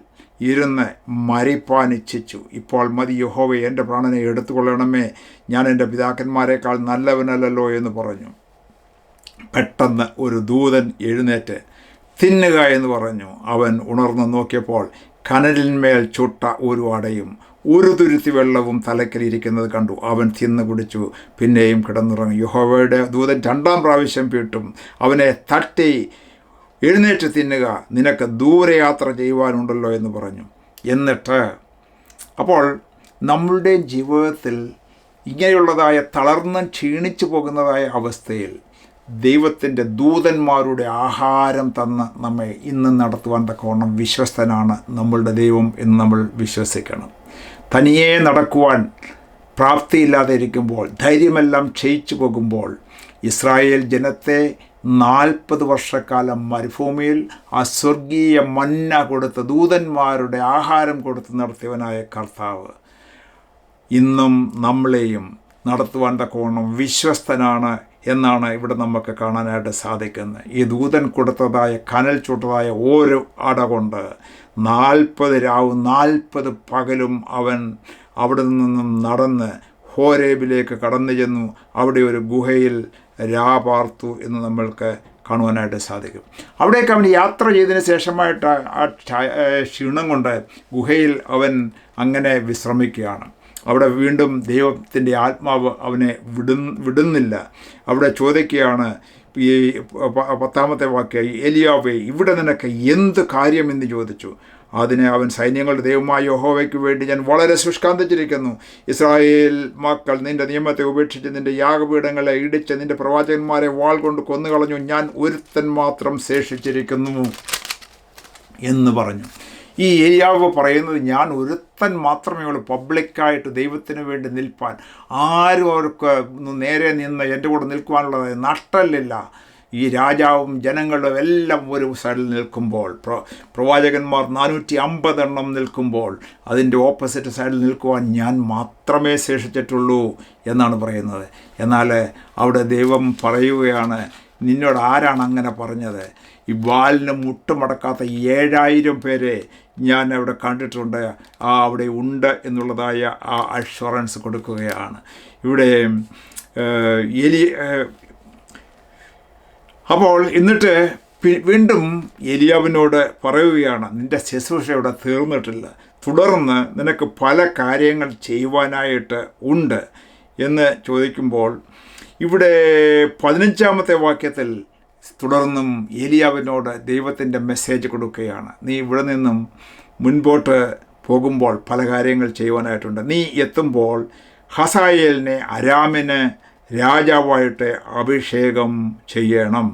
ഇരുന്ന് മരിപ്പാൻ ഇച്ഛിച്ചു. ഇപ്പോൾ മതി യഹോവേ, എൻ്റെ പ്രാണനെ എടുത്തുകൊള്ളണമേ, ഞാൻ എൻ്റെ പിതാക്കന്മാരെക്കാൾ നല്ലവനല്ലല്ലോ എന്ന് പറഞ്ഞു. പെട്ടെന്ന് ഒരു ദൂതൻ എഴുന്നേറ്റ് തിന്നുക എന്ന് പറഞ്ഞു. അവൻ ഉണർന്നു നോക്കിയപ്പോൾ കനലിന്മേൽ ചുട്ട ഒരു അടയും ഒരു തുരുത്തി വെള്ളവും തലക്കലിരിക്കുന്നത് കണ്ടു. അവൻ തിന്നു കുടിച്ചു, പിന്നെയും കിടന്നുറങ്ങി. യഹോവയുടെ ദൂതൻ 2ാം പ്രാവശ്യം പീട്ടും അവനെ തട്ടി, എഴുന്നേറ്റ് തിന്നുക, നിനക്ക് ദൂരയാത്ര ചെയ്യുവാനുണ്ടല്ലോ എന്ന് പറഞ്ഞു. എന്നിട്ട് അപ്പോൾ നമ്മളുടെ ജീവിതത്തിൽ ഇങ്ങനെയുള്ളതായ തളർന്ന് ക്ഷീണിച്ചു പോകുന്നതായ അവസ്ഥയിൽ ദൈവത്തിൻ്റെ ദൂതന്മാരുടെ ആഹാരം തന്ന് നമ്മെ ഇന്ന് നടത്തുവാൻ തക്കവണ്ണം വിശ്വസ്തനാണ് നമ്മളുടെ ദൈവം എന്ന് നമ്മൾ വിശ്വസിക്കണം. തനിയെ നടക്കുവാൻ പ്രാപ്തിയില്ലാതെ ഇരിക്കുമ്പോൾ, ധൈര്യമെല്ലാം ക്ഷയിച്ചു പോകുമ്പോൾ, ഇസ്രായേൽ ജനത്തെ 40 വർഷക്കാലം മരുഭൂമിയിൽ അസ്വർഗീയ മന്ന കൊടുത്ത് ദൂതന്മാരുടെ ആഹാരം കൊടുത്ത് നടത്തിയവനായ കർത്താവ് ഇന്നും നമ്മളെയും നടത്തുവാൻ തക്കവണ്ണം വിശ്വസ്തനാണ് എന്നാണ് ഇവിടെ നമുക്ക് കാണാനായിട്ട് സാധിക്കുന്നത്. ഈ ദൂതൻ കൊടുത്തതായ കനൽ ചൂട്ടതായ ഓരോ അട കൊണ്ട് 40 രാവും 40 പകലും അവൻ അവിടെ നിന്നും നടന്ന് ഹോരേബിലേക്ക് കടന്നു ചെന്നു. അവിടെ ഒരു ഗുഹയിൽ രാപാർത്തു എന്ന് നമ്മൾക്ക് കാണുവാനായിട്ട് സാധിക്കും. അവിടേക്ക് അവൻ യാത്ര ചെയ്തതിന് ശേഷമായിട്ട് ആ ക്ഷീണം കൊണ്ട് ഗുഹയിൽ അവൻ അങ്ങനെ വിശ്രമിക്കുകയാണ്. അവിടെ വീണ്ടും ദൈവത്തിൻ്റെ ആത്മാവ് അവനെ വിടുന്നില്ല. അവിടെ ചോദിക്കുകയാണ്, ഈ 10ാമത്തെ വാക്യം, ഏലിയാവേ, ഇവിടെ നിനക്ക് എന്ത് കാര്യമെന്ന് ചോദിച്ചു. അതിനെ അവൻ, സൈന്യങ്ങളുടെ ദൈവമായ യഹോവയ്ക്ക് വേണ്ടി ഞാൻ വളരെ ശുഷ്കാന്തിച്ചിരിക്കുന്നു. ഇസ്രായേൽ മക്കൾ നിൻ്റെ നിയമത്തെ ഉപേക്ഷിച്ച് നിൻ്റെ യാഗപീഠങ്ങളെ ഇടിച്ച് നിൻ്റെ പ്രവാചകന്മാരെ വാൾ കൊണ്ട് കൊന്നുകളഞ്ഞു. ഞാൻ ഒരുത്തൻ മാത്രം ശേഷിച്ചിരിക്കുന്നു എന്ന് പറഞ്ഞു. ഈ ഏലിയാവ് പറയുന്നത്, ഞാൻ ഒരുത്തൻ മാത്രമേ ഉള്ളൂ പബ്ലിക്കായിട്ട് ദൈവത്തിന് വേണ്ടി നിൽപ്പാൻ. ആരും അവർക്ക് നേരെ നിന്ന് എൻ്റെ കൂടെ നിൽക്കുവാനുള്ളത് നഷ്ടമില്ല. ഈ രാജാവും ജനങ്ങളും എല്ലാം ഒരു സൈഡിൽ നിൽക്കുമ്പോൾ, പ്രവാചകന്മാർ 450 എണ്ണം നിൽക്കുമ്പോൾ, അതിൻ്റെ ഓപ്പോസിറ്റ് സൈഡിൽ നിൽക്കുവാൻ ഞാൻ മാത്രമേ ശേഷിച്ചിട്ടുള്ളൂ എന്നാണ് പറയുന്നത്. എന്നാൽ അവിടെ ദൈവം പറയുകയാണ്, നിന്നോട് ആരാണ് അങ്ങനെ പറഞ്ഞത്? ഈ വാലിന് മുട്ടുമടക്കാത്ത 7000 പേരെ ഞാൻ അവിടെ കണ്ടിട്ടുണ്ട്, അവിടെ ഉണ്ട് എന്നുള്ളതായ ആ അഷ്വറൻസ് കൊടുക്കുകയാണ് ഇവിടെ അപ്പോൾ എന്നിട്ട് വീണ്ടും ഏലിയാവിനോട് പറയുകയാണ്, നിൻ്റെ ശുശ്രൂഷ ഇവിടെ തീർന്നിട്ടില്ല, തുടർന്ന് നിനക്ക് പല കാര്യങ്ങൾ ചെയ്യുവാനായിട്ട് ഉണ്ട് എന്ന് ചോദിക്കുമ്പോൾ, ഇവിടെ 15ാമത്തെ വാക്യത്തിൽ തുടർന്നും ഏലിയാവിനോട് ദൈവത്തിൻ്റെ മെസ്സേജ് കൊടുക്കുകയാണ്. നീ ഇവിടെ നിന്നും മുൻപോട്ട് പോകുമ്പോൾ പല കാര്യങ്ങൾ ചെയ്യുവാനായിട്ടുണ്ട്. നീ എത്തുമ്പോൾ ഹസായേലിനെ അരാമിന് രാജാവായിട്ട് അഭിഷേകം ചെയ്യണം.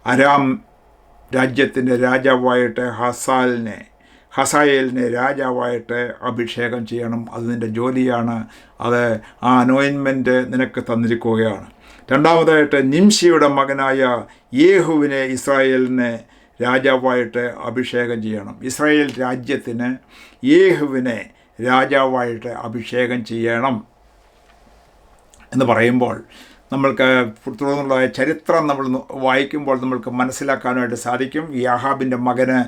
അരാം രാജ്യത്തിൻ്റെ രാജാവായിട്ട് ഹസായേലിനെ രാജാവായിട്ട് അഭിഷേകം ചെയ്യണം. അത് നിൻ്റെ ജോലിയാണ്. അത് ആ അനോയിൻമെൻറ്റ് നിനക്ക് തന്നിരിക്കുകയാണ്. 2ാമതായിട്ട് നിംഷിയുടെ മകനായ യേഹുവിനെ ഇസ്രായേലിനെ രാജാവായിട്ട് അഭിഷേകം ചെയ്യണം. ഇസ്രായേൽ രാജ്യത്തിന് യേഹുവിനെ രാജാവായിട്ട് അഭിഷേകം ചെയ്യണം എന്ന് പറയുമ്പോൾ, നമ്മൾക്ക് തുടർന്നുള്ള ചരിത്രം നമ്മൾ വായിക്കുമ്പോൾ നമ്മൾക്ക് മനസ്സിലാക്കാനായിട്ട് സാധിക്കും. ഈ ആഹാബിൻ്റെ മകന്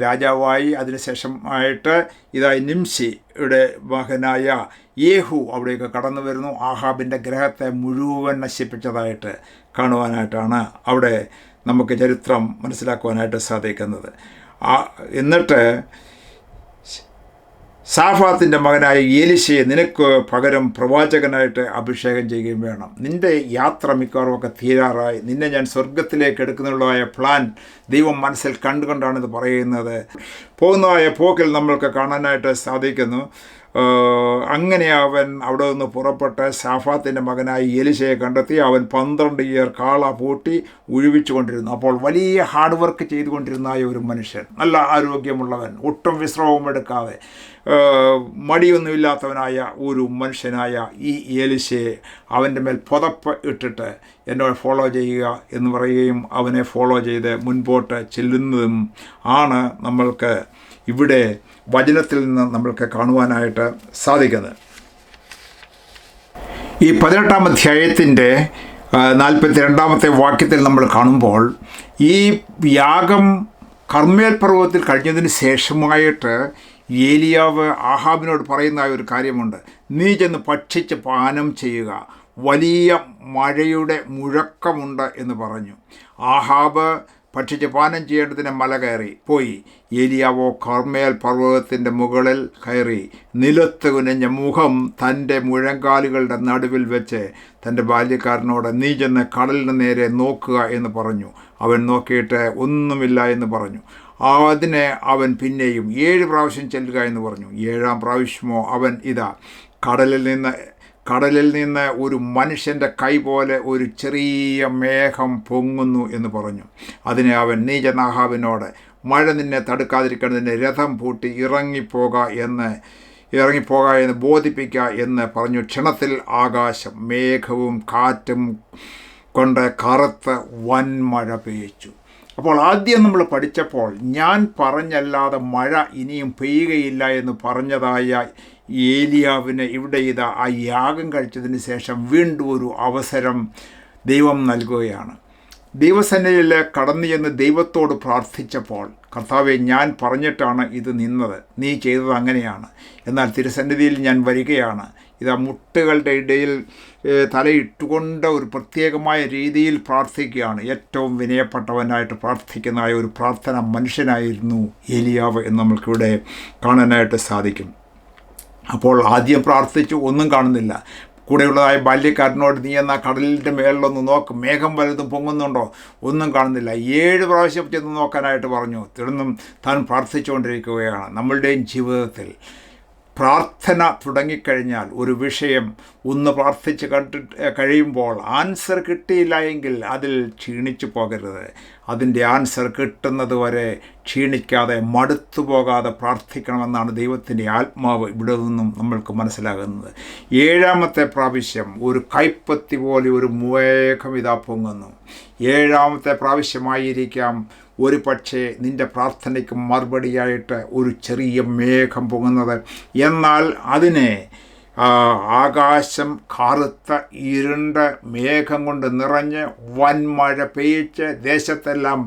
രാജാവായി, അതിനുശേഷമായിട്ട് ഇതായി നിംഷിയുടെ മകനായ യേഹു അവിടേക്ക് കടന്നു വരുന്നു. ആഹാബിൻ്റെ ഗ്രഹത്തെ മുഴുവൻ നശിപ്പിച്ചതായിട്ട് കാണുവാനായിട്ടാണ് അവിടെ നമുക്ക് ചരിത്രം മനസ്സിലാക്കുവാനായിട്ട് സാധിക്കുന്നത്. എന്നിട്ട് സാഫാത്തിൻ്റെ മകനായ ഏലിശയെ നിനക്ക് പകരം പ്രവാചകനായിട്ട് അഭിഷേകം ചെയ്യുകയും വേണം. നിൻ്റെ യാത്ര മിക്കവാറുമൊക്കെ തീരാറായി. നിന്നെ ഞാൻ സ്വർഗത്തിലേക്ക് എടുക്കുന്നതിനുള്ളതായ പ്ലാൻ ദൈവം മനസ്സിൽ കണ്ടുകൊണ്ടാണിത് പറയുന്നത്. പോകുന്നതായ പോക്കിൽ നമ്മൾക്ക് കാണാനായിട്ട് സാധിക്കുന്നു. അങ്ങനെ അവൻ അവിടെ നിന്ന് പുറപ്പെട്ട് സാഫാത്തിൻ്റെ മകനായി എലിശയെ കണ്ടെത്തി. അവൻ 12 ഇയർ കാള പൂട്ടി ഉഴുവിച്ചു കൊണ്ടിരുന്നു. അപ്പോൾ വലിയ ഹാർഡ് വർക്ക് ചെയ്തുകൊണ്ടിരുന്നായ ഒരു മനുഷ്യൻ, നല്ല ആരോഗ്യമുള്ളവൻ, ഒട്ടും വിശ്രമവും എടുക്കാതെ മടിയൊന്നുമില്ലാത്തവനായ ഒരു മനുഷ്യനായ ഈ എലിശയെ അവൻ്റെ മേൽ പുതപ്പ് ഇട്ടിട്ട് എന്നോട് ഫോളോ ചെയ്യുക എന്ന് പറയുകയും അവനെ ഫോളോ ചെയ്ത് മുൻപോട്ട് ചെല്ലുന്നതും ആണ് നമ്മൾക്ക് ഇവിടെ വചനത്തിൽ നിന്ന് നമ്മൾക്ക് കാണുവാനായിട്ട് സാധിക്കുന്നത്. ഈ 18ാം അധ്യായത്തിൻ്റെ 42-ാമത്തെ വാക്യത്തിൽ നമ്മൾ കാണുമ്പോൾ ഈ യാഗം കർമ്മേൽ പർവ്വതത്തിൽ കഴിഞ്ഞതിന് ശേഷമായിട്ട് ഏലിയാവ് ആഹാബിനോട് പറയുന്ന ഒരു കാര്യമുണ്ട്. നീ ചെന്ന് ഭക്ഷിച്ച് പാനം ചെയ്യുക, വലിയ മഴയുടെ മുഴക്കമുണ്ട് എന്ന് പറഞ്ഞു. ആഹാബ് ഭക്ഷിച്ച് പാനം ചെയ്യേണ്ടതിന് മല കയറി പോയി. ഏലിയാവോ കർമ്മേൽ പർവ്വതത്തിൻ്റെ മുകളിൽ കയറി നിലത്ത് കുനിഞ്ഞ മുഖം തൻ്റെ മുഴങ്കാലുകളുടെ നടുവിൽ വെച്ച് തൻ്റെ ബാല്യക്കാരനോട് നീ ചെന്ന് കടലിന് നേരെ നോക്കുക എന്ന് പറഞ്ഞു. അവൻ നോക്കിയിട്ട് ഒന്നുമില്ല എന്ന് പറഞ്ഞു. അതിന് അവൻ പിന്നെയും 7 പ്രാവശ്യം ചെല്ലുക എന്ന് പറഞ്ഞു. 7-ാം പ്രാവശ്യമോ അവൻ ഇതാ കടലിൽ നിന്ന് ഒരു മനുഷ്യൻ്റെ കൈ പോലെ ഒരു ചെറിയ മേഘം പൊങ്ങുന്നു എന്ന് പറഞ്ഞു. അതിനെ അവൻ നീ ചെന്ന് ആഹാബിനോട് മഴ നിന്നെ തടുക്കാതിരിക്കുന്നതിന് രഥം പൂട്ടി ഇറങ്ങിപ്പോക എന്ന് ബോധിപ്പിക്കുക എന്ന് പറഞ്ഞു. ക്ഷണത്തിൽ ആകാശം മേഘവും കാറ്റും കൊണ്ട് കറുത്ത് വൻമഴ പെയ്ച്ചു. അപ്പോൾ ആദ്യം നമ്മൾ പഠിച്ചപ്പോൾ ഞാൻ പറഞ്ഞല്ലാതെ മഴ ഇനിയും പെയ്യുകയില്ല എന്ന് പറഞ്ഞതായ ഏലിയാവിന് ഇവിടെ ഇതാ ആ യാഗം കഴിച്ചതിന് ശേഷം വീണ്ടും ഒരു അവസരം ദൈവം നൽകുകയാണ്. ദൈവസന്നിധിയിൽ കടന്നു ചെന്ന് ദൈവത്തോട് പ്രാർത്ഥിച്ചപ്പോൾ, കർത്താവെ ഞാൻ പറഞ്ഞിട്ടാണ് ഇത് നിന്നത്, നീ ചെയ്തത് അങ്ങനെയാണ്, എന്നാൽ തിരുസന്നിധിയിൽ ഞാൻ വരികയാണ്, ഇതാ മുട്ടുകളുടെ ഇടയിൽ തലയിട്ടുകൊണ്ട് ഒരു പ്രത്യേകമായ രീതിയിൽ പ്രാർത്ഥിക്കുകയാണ്. ഏറ്റവും വിനയപ്പെട്ടവനായിട്ട് പ്രാർത്ഥിക്കുന്നതായ ഒരു പ്രാർത്ഥന മനുഷ്യനായിരുന്നു ഏലിയാവ് എന്ന് നമ്മൾക്കിവിടെ കാണാനായിട്ട് സാധിക്കും. അപ്പോൾ ആദ്യം പ്രാർത്ഥിച്ചു, ഒന്നും കാണുന്നില്ല. കൂടെയുള്ളതായ ബാല്യക്കാരനോട് നീ എന്നാൽ കടലിൻ്റെ മേളിലൊന്ന് നോക്ക്, മേഘം വലുതും പൊങ്ങുന്നുണ്ടോ, ഒന്നും കാണുന്നില്ല. 7 പ്രാവശ്യം ചെന്ന് നോക്കാനായിട്ട് പറഞ്ഞു. തുടർന്നും താൻ പ്രാർത്ഥിച്ചുകൊണ്ടിരിക്കുകയാണ്. നമ്മളുടെയും ജീവിതത്തിൽ പ്രാർത്ഥന തുടങ്ങിക്കഴിഞ്ഞാൽ ഒരു വിഷയം ഒന്ന് പ്രാർത്ഥിച്ച് കഴിയുമ്പോൾ ആൻസർ കിട്ടിയില്ല എങ്കിൽ അതിൽ ക്ഷീണിച്ചു പോകരുത്. അതിൻ്റെ ആൻസർ കിട്ടുന്നത് വരെ ക്ഷീണിക്കാതെ മടുത്തു പോകാതെ പ്രാർത്ഥിക്കണമെന്നാണ് ദൈവത്തിൻ്റെ ആത്മാവ് ഇവിടെ നിന്നും നമ്മൾക്ക് മനസ്സിലാകുന്നത്. 7-ാമത്തെ പ്രാവശ്യം ഒരു കൈപ്പത്തി പോലെ ഒരു മേഘം ഇതാ പൊങ്ങുന്നു. 7-ാമത്തെ പ്രാവശ്യമായിരിക്കാം ഒരു പക്ഷേ നിൻ്റെ പ്രാർത്ഥനയ്ക്ക് മറുപടിയായിട്ട് ഒരു ചെറിയ മേഘം പൊങ്ങുന്നത്. എന്നാൽ അതിനെ ആകാശം കറുത്ത ഇരുണ്ട മേഘം കൊണ്ട് നിറഞ്ഞ് വൻമഴ പെയ്ച്ച് ദേശത്തെല്ലാം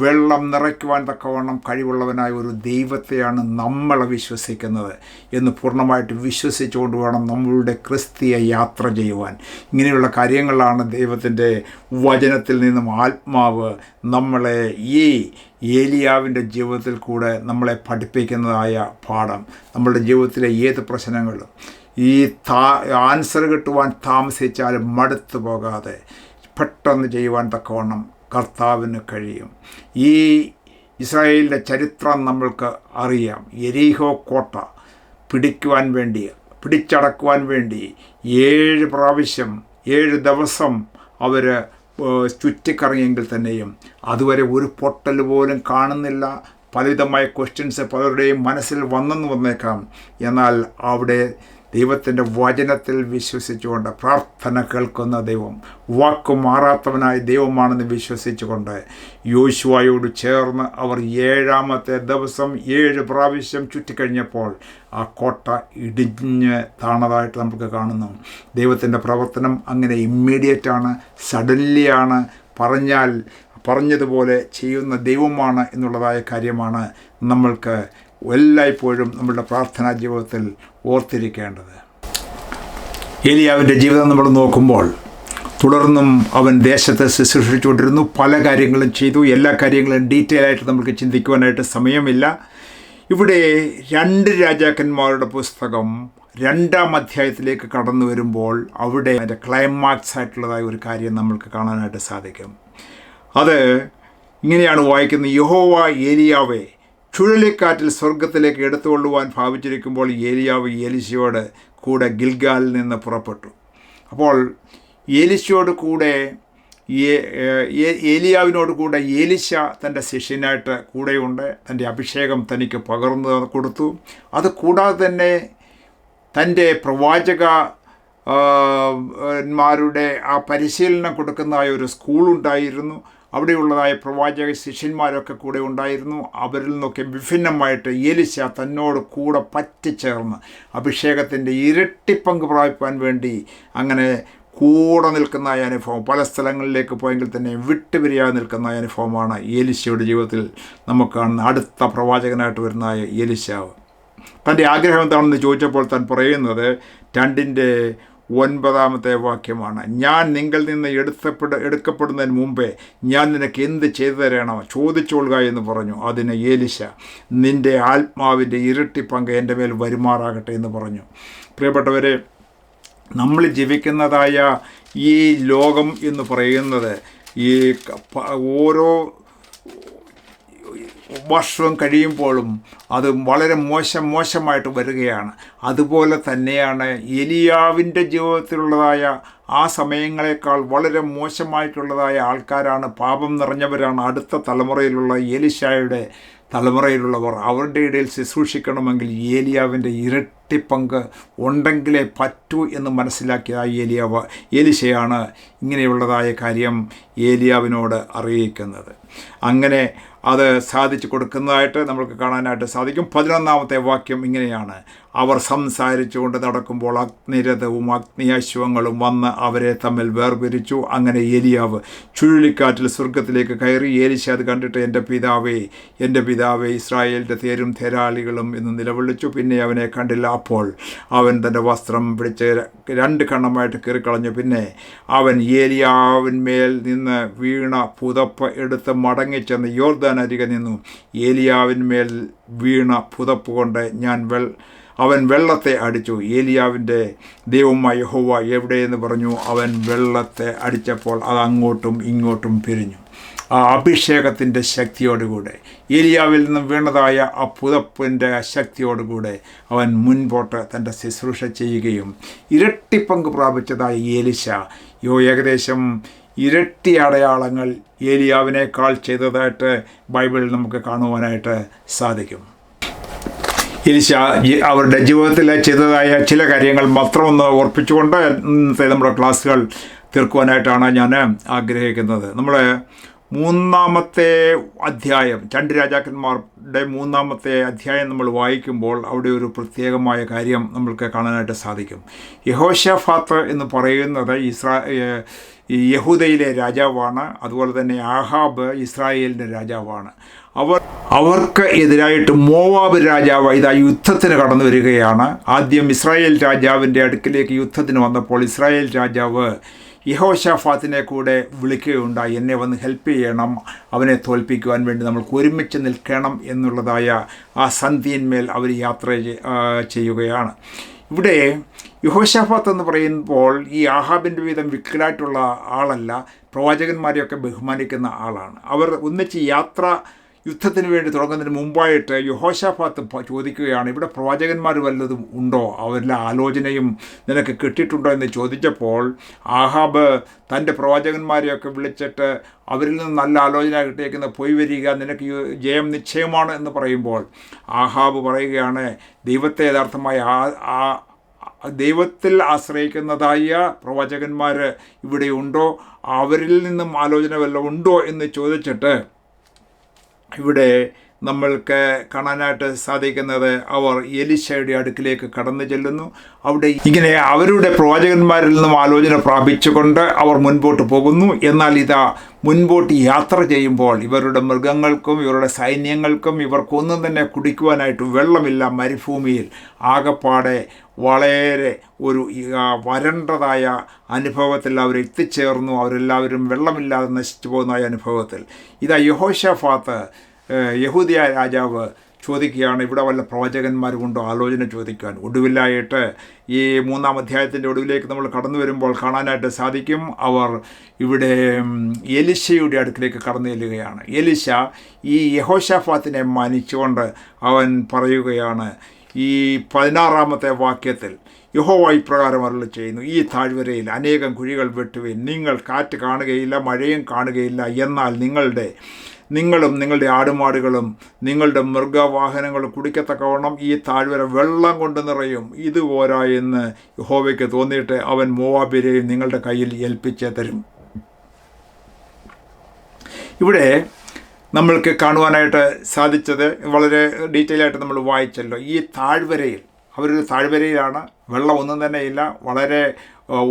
വെള്ളം നിറയ്ക്കുവാൻ തക്കവണ്ണം കഴിവുള്ളവനായ ഒരു ദൈവത്തെയാണ് നമ്മളെ വിശ്വസിക്കുന്നത് എന്ന് പൂർണ്ണമായിട്ട് വിശ്വസിച്ചുകൊണ്ട് വേണം നമ്മളുടെ ക്രിസ്തീയ യാത്ര ചെയ്യുവാൻ. ഇങ്ങനെയുള്ള കാര്യങ്ങളാണ് ദൈവത്തിൻ്റെ വചനത്തിൽ നിന്നും ആത്മാവ് നമ്മളെ ഈ ഏലിയാവിൻ്റെ ജീവിതത്തിൽ കൂടെ നമ്മളെ പഠിപ്പിക്കുന്നതായ പാഠം. നമ്മളുടെ ജീവിതത്തിലെ ഏത് പ്രശ്നങ്ങളും ഈ ആൻസർ കിട്ടുവാൻ താമസിച്ചാലും മടുത്തു പോകാതെ പെട്ടെന്ന് ചെയ്യുവാൻ തക്കവണ്ണം കർത്താവിന് കഴിയും. ഈ ഇസ്രായേലിൻ്റെ ചരിത്രം നമ്മൾക്ക് അറിയാം. യെരീഹോ കോട്ട പിടിച്ചടക്കുവാൻ വേണ്ടി 7 പ്രാവശ്യം 7 ദിവസം അവർ ചുറ്റിക്കറങ്ങിയെങ്കിൽ തന്നെയും അതുവരെ ഒരു പൊട്ടൽ പോലും കാണുന്നില്ല. പലവിധമായ ക്വസ്റ്റ്യൻസ് പലരുടെയും മനസ്സിൽ വന്നെന്ന് വന്നേക്കാം. എന്നാൽ അവിടെ ദൈവത്തിൻ്റെ വചനത്തിൽ വിശ്വസിച്ചുകൊണ്ട് പ്രാർത്ഥന കേൾക്കുന്ന ദൈവം, വാക്കു മാറാത്തവനായ ദൈവമാണെന്ന് വിശ്വസിച്ചുകൊണ്ട് യോശുവയോട് ചേർന്ന് അവർ 7-ാമത്തെ ദിവസം 7 പ്രാവശ്യം ചുറ്റിക്കഴിഞ്ഞപ്പോൾ ആ കോട്ട ഇടിഞ്ഞ് താണതായിട്ട് നമുക്ക് കാണുന്നു. ദൈവത്തിൻ്റെ പ്രവർത്തനം അങ്ങനെ ഇമ്മീഡിയറ്റാണ്, സഡൻലിയാണ്, പറഞ്ഞതുപോലെ ചെയ്യുന്ന ദൈവമാണ് എന്നുള്ളതായ കാര്യമാണ് നമ്മൾക്ക് എല്ലായ്പ്പോഴും നമ്മളുടെ പ്രാർത്ഥനാ ജീവിതത്തിൽ ഓർത്തിരിക്കേണ്ടത്. ഏലിയാവിൻ്റെ ജീവിതം നമ്മൾ നോക്കുമ്പോൾ തുടർന്നും അവൻ ദേശത്തെ ശുശ്രൂഷിച്ചുകൊണ്ടിരുന്നു, പല കാര്യങ്ങളും ചെയ്തു. എല്ലാ കാര്യങ്ങളും ഡീറ്റെയിൽ ആയിട്ട് നമുക്ക് ചിന്തിക്കുവാനായിട്ട് സമയമില്ല. ഇവിടെ 2 രാജാക്കന്മാരുടെ പുസ്തകം 2-ാം അധ്യായത്തിലേക്ക് കടന്നു വരുമ്പോൾ അവിടെ അതിൻ്റെ ക്ലൈമാക്സ് ആയിട്ടുള്ളതായ ഒരു കാര്യം നമ്മൾക്ക് കാണാനായിട്ട് സാധിക്കും. അത് ഇങ്ങനെയാണ് വായിക്കുന്നത്: യഹോവ ഏലിയാവെ ചുഴലിക്കാറ്റിൽ സ്വർഗത്തിലേക്ക് എടുത്തുകൊള്ളുവാൻ ഭാവിച്ചിരിക്കുമ്പോൾ ഏലിയാവ് എലീശയോട് കൂടെ ഗിൽഗാലിൽ നിന്ന് പുറപ്പെട്ടു. അപ്പോൾ ഏലിയാവിനോട് കൂടെ എലീശ തൻ്റെ ശിഷ്യനായിട്ട് കൂടെയുണ്ട്. തൻ്റെ അഭിഷേകം തനിക്ക് പകർന്നു കൊടുത്തു. അത് കൂടാതെ തന്നെ തൻ്റെ പ്രവാചകന്മാരുടെ ആ പരിശീലനം കൊടുക്കുന്നതായ ഒരു സ്കൂളുണ്ടായിരുന്നു. അവിടെയുള്ളതായ പ്രവാചക ശിഷ്യന്മാരൊക്കെ കൂടെ ഉണ്ടായിരുന്നു. അവരിൽ നിന്നൊക്കെ വിഭിന്നമായിട്ട് എലീശ തന്നോട് കൂടെ പറ്റിച്ചേർന്ന് അഭിഷേകത്തിൻ്റെ ഇരട്ടിപ്പങ്ക് പ്രാപിപ്പാൻ വേണ്ടി അങ്ങനെ കൂടെ നിൽക്കുന്ന അനുഭവം, പല സ്ഥലങ്ങളിലേക്ക് പോയെങ്കിൽ തന്നെ വിട്ടുപിരിയാതെ നിൽക്കുന്ന അനുഭവമാണ് എലീശയുടെ ജീവിതത്തിൽ നമുക്ക് കാണുന്ന അടുത്ത പ്രവാചകനായിട്ട് വരുന്ന എലീശാവ്. തൻ്റെ ആഗ്രഹം എന്താണെന്ന് ചോദിച്ചപ്പോൾ താൻ പറയുന്നത് 2:9 വാക്യമാണ്. ഞാൻ നിങ്ങളിൽ നിന്ന് എടുക്കപ്പെടുന്നതിന് മുമ്പേ ഞാൻ നിനക്ക് എന്ത് ചെയ്തു തരണം, ചോദിച്ചോളുക എന്ന് പറഞ്ഞു. അതിന് എലീശ, നിൻ്റെ ആത്മാവിൻ്റെ ഇരട്ടി പങ്ക് എൻ്റെ മേൽ വരുമാറാകട്ടെ എന്ന് പറഞ്ഞു. പ്രിയപ്പെട്ടവരെ, നമ്മൾ ജീവിക്കുന്നതായ ഈ ലോകം എന്ന് പറയുന്നത് ഈ ഓരോ വർഷവും കഴിയുമ്പോഴും അത് വളരെ മോശമായിട്ട് വരികയാണ്. അതുപോലെ തന്നെയാണ് എലിയാവിൻ്റെ ജീവിതത്തിലുള്ളതായ ആ സമയങ്ങളെക്കാൾ വളരെ മോശമായിട്ടുള്ളതായ ആൾക്കാരാണ്, പാപം നിറഞ്ഞവരാണ് അടുത്ത തലമുറയിലുള്ള എലീശായുടെ തലമുറയിലുള്ളവർ. അവരുടെ ഇടയിൽ ശുശ്രൂഷിക്കണമെങ്കിൽ ഏലിയാവിൻ്റെ ഇരട്ടി പങ്ക് ഉണ്ടെങ്കിലേ പറ്റൂ എന്ന് മനസ്സിലാക്കിയ എലീശയാണ് ഇങ്ങനെയുള്ളതായ കാര്യം ഏലിയാവിനോട് അറിയിക്കുന്നത്. അങ്ങനെ അത് സാധിച്ചു കൊടുക്കുന്നതായിട്ട് നമുക്ക് കാണാനായിട്ട് സാധിക്കും. 11 വാക്യം ഇങ്ങനെയാണ്: അവർ സംസാരിച്ചുകൊണ്ട് നടക്കുമ്പോൾ അഗ്നിരഥവും അഗ്നിയശ്വങ്ങളും വന്ന് അവരെ തമ്മിൽ വേർപിരിച്ചു. അങ്ങനെ ഏലിയാവ് ചുഴലിക്കാറ്റിൽ സ്വർഗത്തിലേക്ക് കയറി. എലീശ അത് കണ്ടിട്ട്, എൻ്റെ പിതാവേ, ഇസ്രായേലിൻ്റെ തേരും തേരാളികളും എന്ന് നിലവിളിച്ചു. പിന്നെ അവനെ കണ്ടില്ല. അപ്പോൾ അവൻ തൻ്റെ വസ്ത്രം പിടിച്ച് 2 കണ്ണമായിട്ട് കീറിക്കളഞ്ഞു. പിന്നെ അവൻ ഏലിയാവിന്മേൽ നിന്ന് വീണ പുതപ്പ് എടുത്ത് മടങ്ങിച്ചെന്ന് യോർദാൻ അരികെ നിന്നു. ഏലിയാവിന്മേൽ വീണ പുതപ്പ് കൊണ്ട് അവൻ വെള്ളത്തെ അടിച്ചു. ഏലിയാവിൻ്റെ ദൈവമായ യഹോവ എവിടെയെന്ന് പറഞ്ഞു. അവൻ വെള്ളത്തെ അടിച്ചപ്പോൾ അത് അങ്ങോട്ടും ഇങ്ങോട്ടും പിരിഞ്ഞു. ആ അഭിഷേകത്തിൻ്റെ ശക്തിയോടുകൂടെ, ഏലിയാവിൽ നിന്നും വീണതായ ആ പുതപ്പിൻ്റെ ശക്തിയോടുകൂടെ അവൻ മുൻപോട്ട് തൻ്റെ ശുശ്രൂഷ ചെയ്യുകയും ഇരട്ടി പങ്ക് പ്രാപിച്ചതായ എലീശ ഏകദേശം ഇരട്ടി അടയാളങ്ങൾ ഏലിയാവിനേക്കാൾ ചെയ്തതായിട്ട് ബൈബിളിൽ നമുക്ക് കാണുവാനായിട്ട് സാധിക്കും. എലീശ അവരുടെ ജീവിതത്തിൽ ചെയ്തതായ ചില കാര്യങ്ങൾ മാത്രം ഒന്ന് ഓർപ്പിച്ചുകൊണ്ട് ഇന്നത്തെ നമ്മുടെ ക്ലാസ്സുകൾ തീർക്കുവാനായിട്ടാണ് ഞാൻ ആഗ്രഹിക്കുന്നത്. നമ്മൾ 3-ാമത്തെ അധ്യായം, 2 രാജാക്കന്മാരുടെ 3-ാമത്തെ അധ്യായം നമ്മൾ വായിക്കുമ്പോൾ അവിടെ ഒരു പ്രത്യേകമായ കാര്യം നമ്മൾക്ക് കാണാനായിട്ട് സാധിക്കും. യഹോശാഫാത്ത് എന്ന് പറയുന്നത് യഹൂദയിലെ രാജാവാണ്. അതുപോലെ തന്നെ ആഹാബ് ഇസ്രായേലിൻ്റെ രാജാവാണ്. അവർക്ക് എതിരായിട്ട് മോവാബ് രാജാവ് യുദ്ധത്തിന് കടന്നു വരികയാണ്. ആദ്യം ഇസ്രായേൽ രാജാവിൻ്റെ അടുക്കിലേക്ക് യുദ്ധത്തിന് വന്നപ്പോൾ ഇസ്രായേൽ രാജാവ് യഹോശാഫാത്തിനെ കൂടെ വിളിക്കുകയുണ്ടായി, എന്നെ വന്ന് ഹെൽപ്പ് ചെയ്യണം, അവനെ തോൽപ്പിക്കുവാൻ വേണ്ടി നമ്മൾക്ക് ഒരുമിച്ച് നിൽക്കണം എന്നുള്ളതായ ആ സന്ധിയിന്മേൽ അവർ യാത്ര ചെയ്യുകയാണ്. ഇവിടെ യഹോശാഫാത്ത് എന്ന് പറയുമ്പോൾ ഈ ആഹാബിൻ്റെ വീതം വിക്കലായിട്ടുള്ള ആളല്ല, പ്രവാചകന്മാരെയൊക്കെ ബഹുമാനിക്കുന്ന ആളാണ്. അവർ ഒന്നിച്ച് യുദ്ധത്തിന് വേണ്ടി തുടങ്ങുന്നതിന് മുമ്പായിട്ട് യഹോശാഫാത്ത് ചോദിക്കുകയാണ്, ഇവിടെ പ്രവാചകന്മാർ വല്ലതും ഉണ്ടോ, അവരുടെ ആലോചനയും നിനക്ക് കിട്ടിയിട്ടുണ്ടോ എന്ന് ചോദിച്ചപ്പോൾ ആഹാബ് തൻ്റെ പ്രവാചകന്മാരെയൊക്കെ വിളിച്ചിട്ട് അവരിൽ നിന്ന് നല്ല ആലോചന കിട്ടിയേക്കുന്ന പോയി വരിക, നിനക്ക് ജയം നിശ്ചയമാണ് എന്ന് പറയുമ്പോൾ ആഹാബ് പറയുകയാണ്, ദൈവത്തെ യഥാർത്ഥമായ ദൈവത്തിൽ ആശ്രയിക്കുന്നതായ പ്രവാചകന്മാർ ഇവിടെ ഉണ്ടോ, അവരിൽ നിന്നും ആലോചന വല്ലതും ഉണ്ടോ എന്ന് ചോദിച്ചിട്ട് ഇവിടെ നമ്മൾക്ക് കാണാനായിട്ട് സാധിക്കുന്നത് അവർ എലീശയുടെ അടുക്കിലേക്ക് കടന്നു ചെല്ലുന്നു. അവിടെ ഇങ്ങനെ അവരുടെ പ്രവാചകന്മാരിൽ നിന്നും ആലോചന പ്രാപിച്ചുകൊണ്ട് അവർ മുൻപോട്ട് പോകുന്നു. എന്നാൽ മുൻപോട്ട് യാത്ര ചെയ്യുമ്പോൾ ഇവരുടെ മൃഗങ്ങൾക്കും ഇവരുടെ സൈന്യങ്ങൾക്കും ഇവർക്കൊന്നും തന്നെ കുടിക്കുവാനായിട്ട് വെള്ളമില്ല. മരുഭൂമിയിൽ ആകപ്പാടെ വളരെ ഒരു വരണ്ടതായ അനുഭവത്തിൽ അവർ എത്തിച്ചേർന്നു. അവരെല്ലാവരും വെള്ളമില്ലാതെ നശിച്ചു പോകുന്ന അനുഭവത്തിൽ യഹോശാഫാത്ത് യഹൂദിയ രാജാവ് ചോദിക്കുകയാണ്, ഇവിടെ വല്ല പ്രവാചകന്മാരുമുണ്ടോ ആലോചന ചോദിക്കാൻ. ഒടുവിലായിട്ട് ഈ 3-ാം അധ്യായത്തിൻ്റെ ഒടുവിലേക്ക് നമ്മൾ കടന്നു വരുമ്പോൾ കാണാനായിട്ട് സാധിക്കും, അവർ ഇവിടെ എലീശയുടെ അടുക്കിലേക്ക് കടന്നു ചെല്ലുകയാണ്. എലീശ ഈ യഹോശാഫാത്തിനെ മാനിച്ചുകൊണ്ട് അവൻ പറയുകയാണ്, ഈ 16-ാമത്തെ വാക്യത്തിൽ യഹോവ ഇപ്രകാരം അരുളി ചെയ്യുന്നു, ഈ താഴ്വരയിൽ അനേകം കുഴികൾ വെട്ടുവിൻ, നിങ്ങൾ കാറ്റ് കാണുകയില്ല, മഴയും കാണുകയില്ല, എന്നാൽ നിങ്ങളും നിങ്ങളുടെ ആടുമാടുകളും നിങ്ങളുടെ മൃഗവാഹനങ്ങളും കുടിക്കത്തക്കവണ്ണം ഈ താഴ്വര വെള്ളം കൊണ്ട് നിറയും. ഇതുപോരാ എന്ന് യഹോവയ്ക്ക് തോന്നിയിട്ട് അവൻ മോവാബിനെയും നിങ്ങളുടെ കയ്യിൽ ഏൽപ്പിച്ച് തരും. ഇവിടെ നമ്മൾക്ക് കാണുവാനായിട്ട് സാധിച്ചത് വളരെ ഡീറ്റെയിൽ ആയിട്ട് നമ്മൾ വായിച്ചല്ലോ. ഈ താഴ്വരയിൽ അവരൊരു താഴ്വരയിലാണ്, വെള്ളം ഒന്നും തന്നെ ഇല്ല, വളരെ